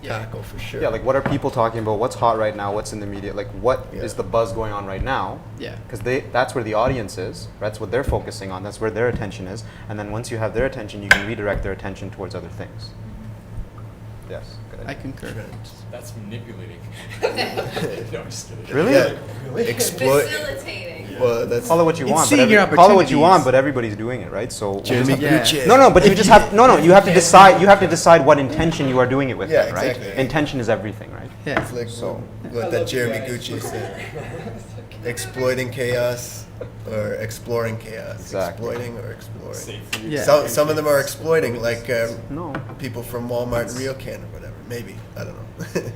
tackle for sure. Yeah, like what are people talking about? What's hot right now? What's in the media? Like what is the buzz going on right now? Yeah. Because that's where the audience is. That's what they're focusing on. That's where their attention is. And then once you have their attention, you can redirect their attention towards other things. Yes. Good I idea. concur. That's manipulating. No, I'm just kidding. Really? Yeah. Exploit. Facilitating. Well, that's Call it what you It's want. seeing your Call it what you want, opportunities. but everybody's doing it, right? So Jeremy Yeah. Gucci. No, but you just have you have to decide. You have to decide what intention you are doing it with, Yeah, right? exactly. Intention is everything, right? Yeah. It's like what that Jeremy Gucci said. Exploiting chaos or exploring chaos. Exactly. Exploiting or exploring. Yeah. Some of them are exploiting, like No. people from Walmart and RioCan or whatever. Maybe. I don't know.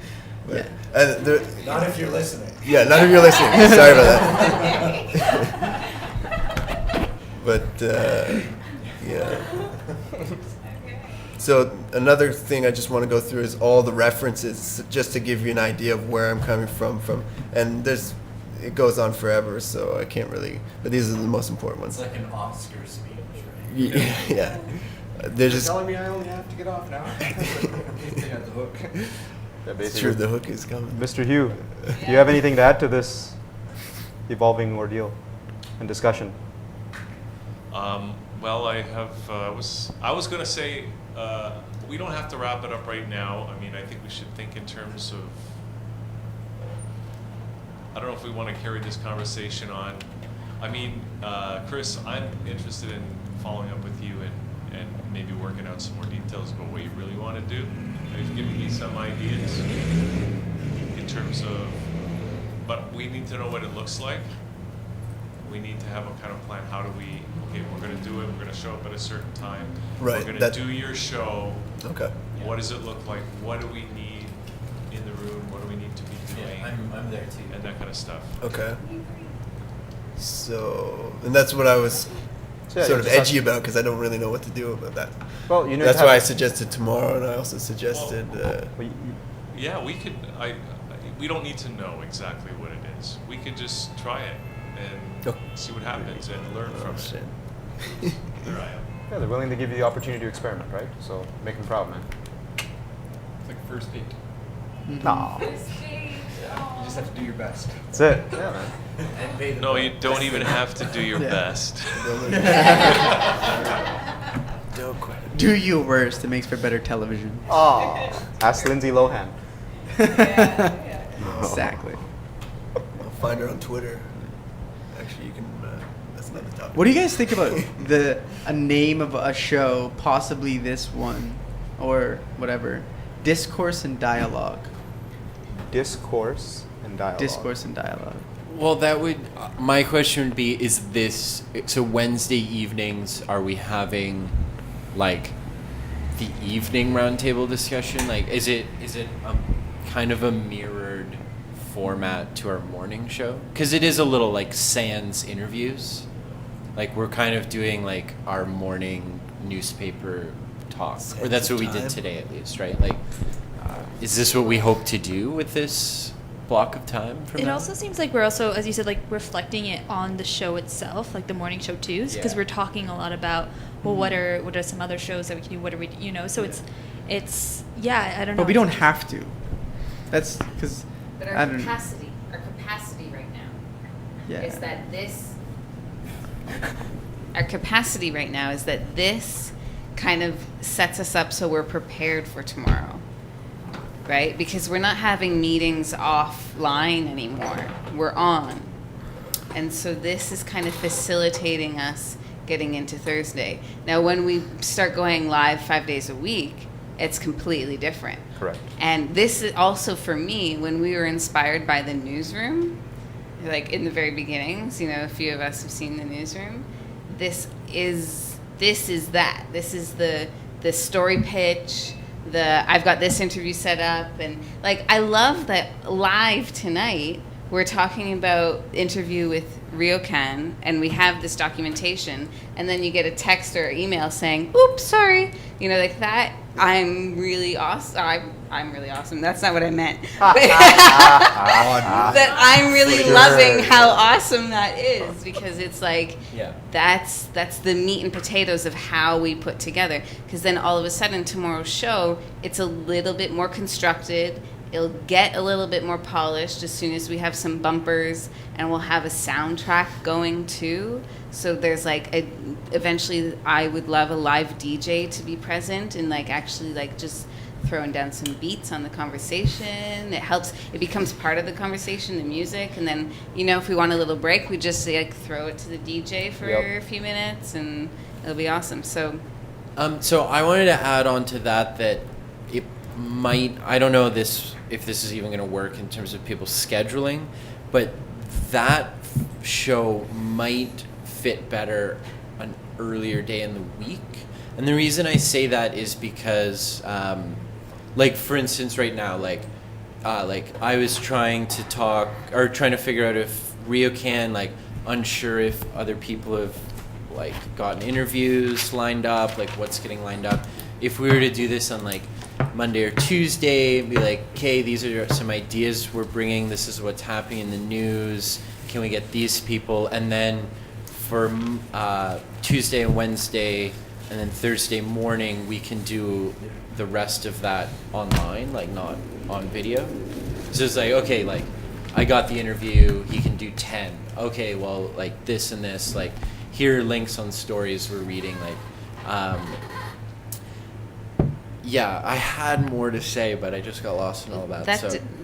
But, Yeah. and there- Not if you're listening. yeah, none of you are listening. Sorry about that. But yeah. So another thing I just want to go through is all the references, just to give you an idea of where I'm coming from. And it goes on forever, so I can't really. But these are the most important ones. It's like an Oscar speech, right? Yeah. They're just. Telling me I only have to get off now. They got the hook. It's true, the hook is coming. Mr. Hugh, do you have anything to add to this evolving ordeal and discussion? Well, I have. I was going to say we don't have to wrap it up right now. I mean, I think we should think in terms of. I don't know if we want to carry this conversation on. I mean, Chris, I'm interested in following up with you and maybe working out some more details about what you really want to do. They've given me some ideas in terms of, but we need to know what it looks like. We need to have a kind of plan. How do we, okay, we're going to do it, we're going to show up at a certain time. Right, We're going to that- do your show. Okay. What does it look like? What do we need in the room? What do we need to be doing? I'm there too. And that kind of stuff. Okay. So, and that's what I was So, yeah, sort you of just have- edgy about because I don't really know what to do about that. Well, you know, That's you have- why I suggested tomorrow, and I also suggested. Well, Yeah, we could. We don't need to know exactly what it is. We could just try it and Oh. see what happens and learn from it. There I am. yeah, they're willing to give you the opportunity to experiment, right? So make them proud, man. It's like first date. No, You just have to do your best. that's it. Yeah, man. And pay the No, bill. you don't even have to do your Yeah. best. Don't quit. Do your worst. It makes for better television. Oh, ask Lindsay Lohan. Exactly. I'll find her on Twitter. Actually, you can. That's another topic. What do you guys think about a name of a show, possibly this one, or whatever? Discourse and dialogue. Discourse and dialogue. Discourse and dialogue. Well, that would. My question would be: is this so? Wednesday evenings, are we having, like, the evening roundtable discussion? Like, is it kind of a mirrored format to our morning show? Because it is a little like sans interviews. Like, we're kind of doing like our morning newspaper talk, or that's what we did today at least, right? Like, is this what we hope to do with this block of time from It now? also seems like we're also, as you said, like reflecting it on the show itself, like the morning show too, because Yeah. we're talking a lot about, well, what are some other shows that we can do? What are we, so it's yeah, I don't know. But we don't have to. That's because But I our don't. capacity right now Yeah. is that our capacity right now is that this kind of sets us up so we're prepared for tomorrow, right? Because we're not having meetings offline anymore. We're on. And so this is kind of facilitating us getting into Thursday. Now, when we start going live 5 days a week, it's completely different. Correct. And this is also for me, when we were inspired by the newsroom, like in the very beginnings, a few of us have seen the newsroom. This is that. This is the story pitch. I've got this interview set up, and like I love that live tonight we're talking about interview with Ryokan, and we have this documentation, and then you get a text or email saying, "Oops, sorry," like that. I'm really awesome. I'm really awesome. That's not what I meant. That I'm really loving how awesome that is, because it's like that's the meat and potatoes of how we put together. Because then all of a sudden tomorrow's show, it's a little bit more constructed. It'll get a little bit more polished as soon as we have some bumpers, and we'll have a soundtrack going too. So there's eventually I would love a live DJ to be present and actually just throwing down some beats on the conversation. It helps. It becomes part of the conversation, the music, and then if we want a little break, we just throw it to the DJ for a few minutes, and it'll be awesome. So I wanted to add on to that it might, I don't know if this is even going to work in terms of people's scheduling, but that show might fit better an earlier day in the week. And the reason I say that is because, for instance, right now, I was trying to figure out if Ryokan, unsure if other people have gotten interviews lined up, what's getting lined up. If we were to do this on Monday or Tuesday, be okay, these are some ideas we're bringing, this is what's happening in the news, can we get these people? And then for Tuesday and Wednesday and then Thursday morning, we can do the rest of that online, not on video. So it's okay, I got the interview, he can do 10. Okay, well, this and this, here are links on stories we're reading, yeah, I had more to say, but I just got lost in all that.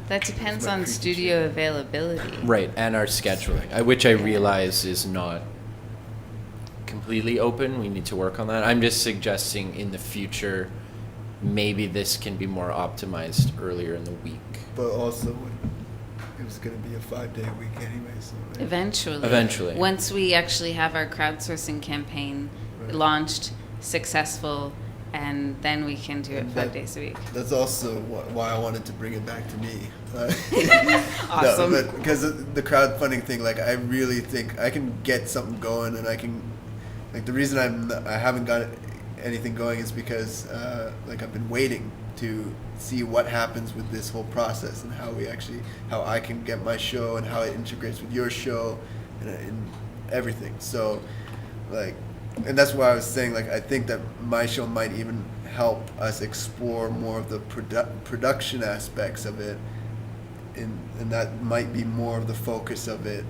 That depends on studio availability. Right, and our scheduling, which I realize is not completely open. We need to work on that. I'm just suggesting in the future, maybe this can be more optimized earlier in the week. But also, it was going to be a 5-day week anyway, so. Right? Eventually. Once we actually have our crowdsourcing campaign launched, successful, and then we can do it 5 days a week. That's also why I wanted to bring it back to me. Awesome. No, but because of the crowdfunding thing, like I really think I can get something going, and I can, like the reason I haven't got anything going is because like I've been waiting to see what happens with this whole process and how I can get my show and how it integrates with your show and everything. So like, and that's why I was saying, like, I think that my show might even help us explore more of the production aspects of it, and that might be more of the focus of it,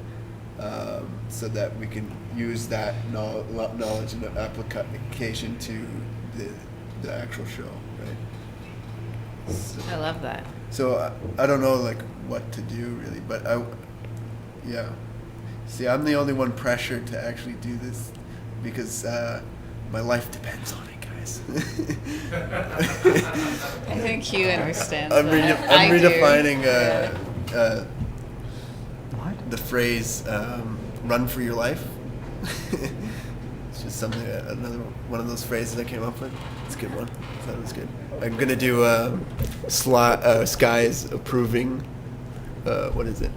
so that we can use that knowledge and application to the actual show, right? So, I love that. So I don't know, like, what to do, really, but yeah. See, I'm the only one pressured to actually do this, because my life depends on it, guys. I think you understand I'm that. I'm I do. redefining the phrase "run for your life." It's just something, another one of those phrases I came up with. It's a good one. I thought it was good. I'm gonna do Sky's approving. What is it?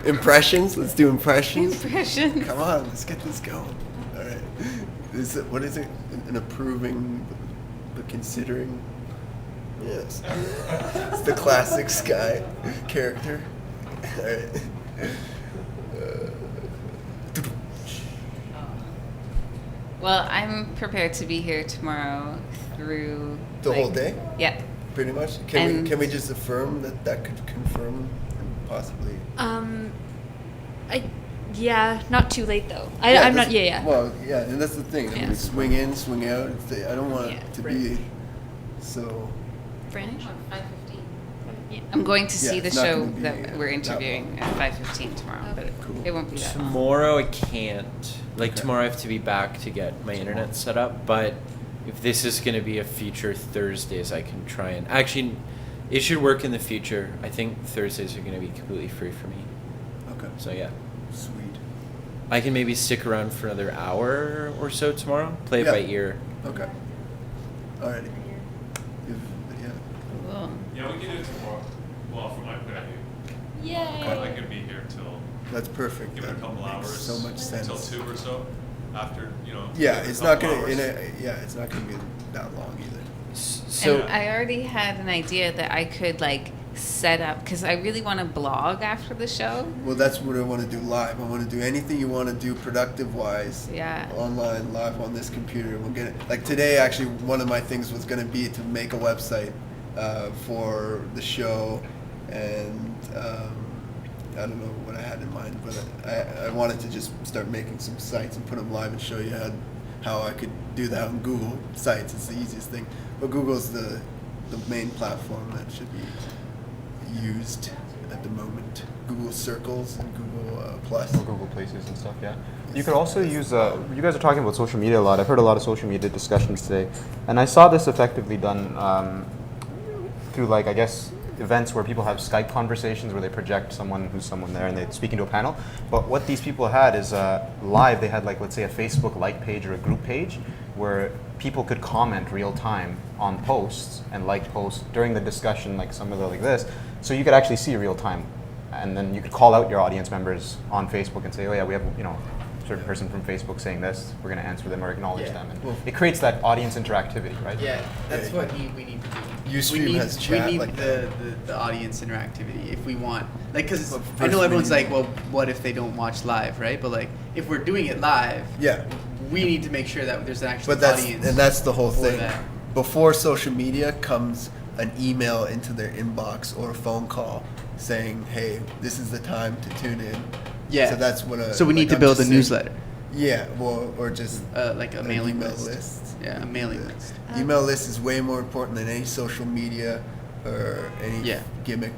Impressions. Let's do impressions. Impressions. Come on, let's get this going. All right. What is it? An approving, but considering. Yes. It's the classic Sky character. All right. Well, I'm prepared to be here tomorrow through The whole day? Yeah. Pretty much. Can we just affirm that could confirm possibly? Yeah, not too late though. I'm not. Yeah. Well, yeah, and that's the thing. I mean, Yeah. swing in, swing out. I don't want it to be so. Brandish? I'm going to Yeah, see the it's not show gonna be that we're that interviewing at 5:15 tomorrow, but it won't be that long. Tomorrow I can't. Like tomorrow I have to be back to get my internet set up. But if this is going to be a future Thursdays, I can try and actually. It should work in the future. I think Thursdays are going to be completely free for me. Okay. So yeah. Sweet. I can maybe stick around for another hour or so tomorrow. Play it Yeah. by ear. Okay. Alrighty. Yeah. Cool. Yeah, we can do it tomorrow. Well, from my point of view. Yay. I could be here till. That's perfect. Give it a That couple makes hours. so much sense. Till 2 or so. After, Yeah, give it a it's not couple gonna. hours. It's not gonna be that long either. So And I already had an idea that I could like set up, because I really want to blog after the show. Well, that's what I want to do live. I want to do anything you want to do productive wise. Yeah. Online, live on this computer. We'll get it. Like today, actually, one of my things was going to be to make a website for the show, and I don't know what I had in mind, but I wanted to just start making some sites and put them live and show you how I could do that on Google Sites. It's the easiest thing. But Google's the main platform that should be used at the moment. Google Circles and Google Plus. Or Google Places and stuff, yeah. You could also use, you guys are talking about social media a lot. I've heard a lot of social media discussions today. And I saw this effectively done through, like, I guess, events where people have Skype conversations where they project someone who's someone there and they speak into a panel. But what these people had is live, they had, like, let's say a Facebook like page or a group page where people could comment real time on posts and like posts during the discussion, like some of the like this. So you could actually see real time. And then you could call out your audience members on Facebook and say, oh yeah, we have, a certain person from Facebook saying this, we're going to answer them or acknowledge them. And it creates that audience interactivity, right? Yeah, that's what we need to do. Ustream has chat We need like the audience interactivity if we want, like, because But I know first everyone's we like, need- well, what if they don't watch live, right? But like, if we're doing it live, Yeah. we need to make sure that there's an actual But audience. that's the whole for thing. that. Before social media comes an email into their inbox or a phone call saying, "Hey, this is the time to tune in." Yeah. So that's what. So we need to I'm build just a newsletter. Yeah, well, or just like a an mailing email list. Yeah, a mailing list. Email list is way more important than any social media or any gimmick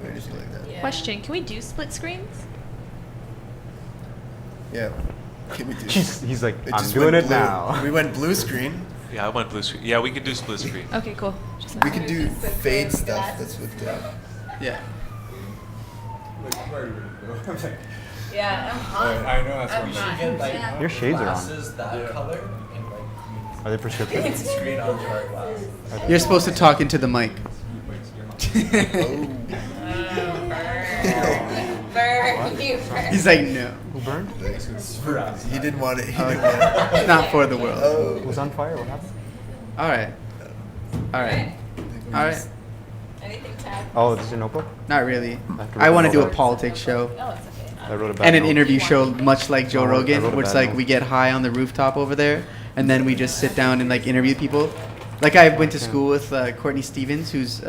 or anything like that. Question: can we do split screens? Yeah. Can we do? He's like, It I'm just doing went it blue. now. We went blue screen. Yeah, I want blue screen. Yeah, we could do split screen. Okay, cool. Just We could do fade stuff. That's what. Yeah. Yeah, I'm hot. I know, that's I'm what hot. get like Yeah. Your shades are on. glasses that color and like Are they prescription? It's screen on our glasses. You're supposed to talk into the mic. Burn. You burn. He's like, no. Who burned? He didn't want it. He Oh, didn't want it. It's not for the world. Oh. Who's on fire? What happened? All right. All right. All right. Anything tagged? Oh, this is your notebook? Not really. have to I write want to that do a down. politics show. Oh, it's okay. I wrote a bad And an note. interview show, much like Joe I wrote a Rogan, where it's bad like note. we get high on the rooftop over there, and then we just sit down and like interview people. Like I went to school with Courtney Stevens, who's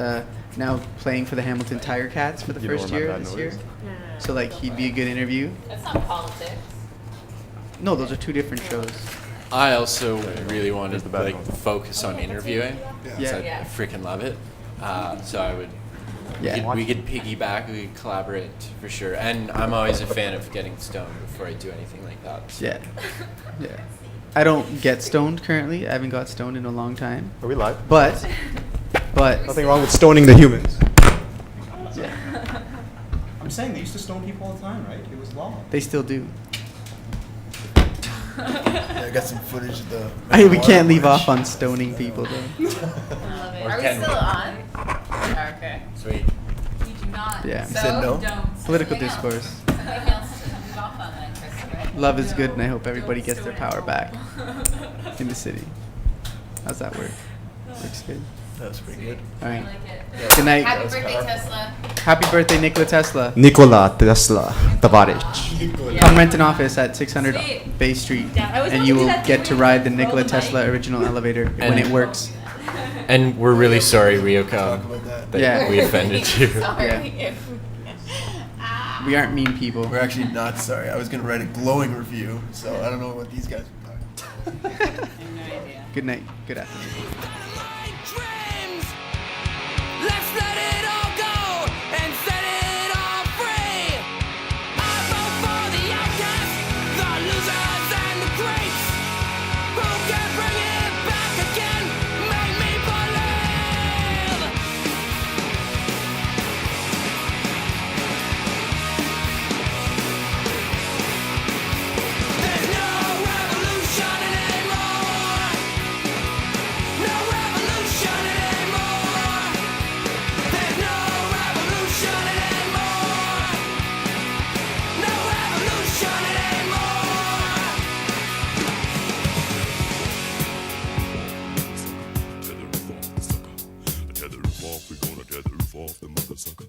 now playing for the Hamilton Tiger Cats for the You know first what my year bad this note year. is? So like he'd be a good interview. That's not politics. No, those are two different shows. I also really wanted Here's to the bad like one. focus on interviewing. Yeah. I Yeah. freaking love it. So I would. Yeah. We could piggyback. We could collaborate for sure. And I'm always a fan of getting stoned before I do anything like that. So. Yeah. Yeah. I don't get stoned currently. I haven't got stoned in a long time. Are we live? But Nothing wrong with stoning the humans. yeah, I'm saying they used to stone people all the time, right? It was law. they still do. Yeah, I got some footage of the. We can't leave off on stoning people though. I love it. Or Are we can still we? on? Okay. Sweet. We do not. Yeah. So You said no? don't. Political Something else. discourse. Something else to move off on then, Christopher. Love is good, and I hope everybody gets their power back in the city. How's that work? Works good. That was pretty good. All I right. like it. Good night. Happy birthday, Tesla. Happy birthday, Nikola Tesla. Nikola Tesla Tavares. Come rent an office at 600 Sweet. Bay Street, Yeah, I always and wanted you to do will that get thing to where ride you the roll Nikola the Tesla bike. original elevator when And- it works. And we're really sorry, Talk Ryoko, about that. that Yeah. we offended you. Sorry. We aren't mean people. We're actually not sorry. I was gonna write a glowing review, so I don't know what these guys are talking about. I have no idea. Good night. Good afternoon. Let's let it all go and set it all free. I vote for the outcasts, the losers and the greats. Who can bring it back again? Make me believe. There's no revolution anymore. No revolution anymore. There's no revolution anymore. No revolution anymore. Tether roof off the sucker. Tether roof off, we gonna tether roof off the mother sucker.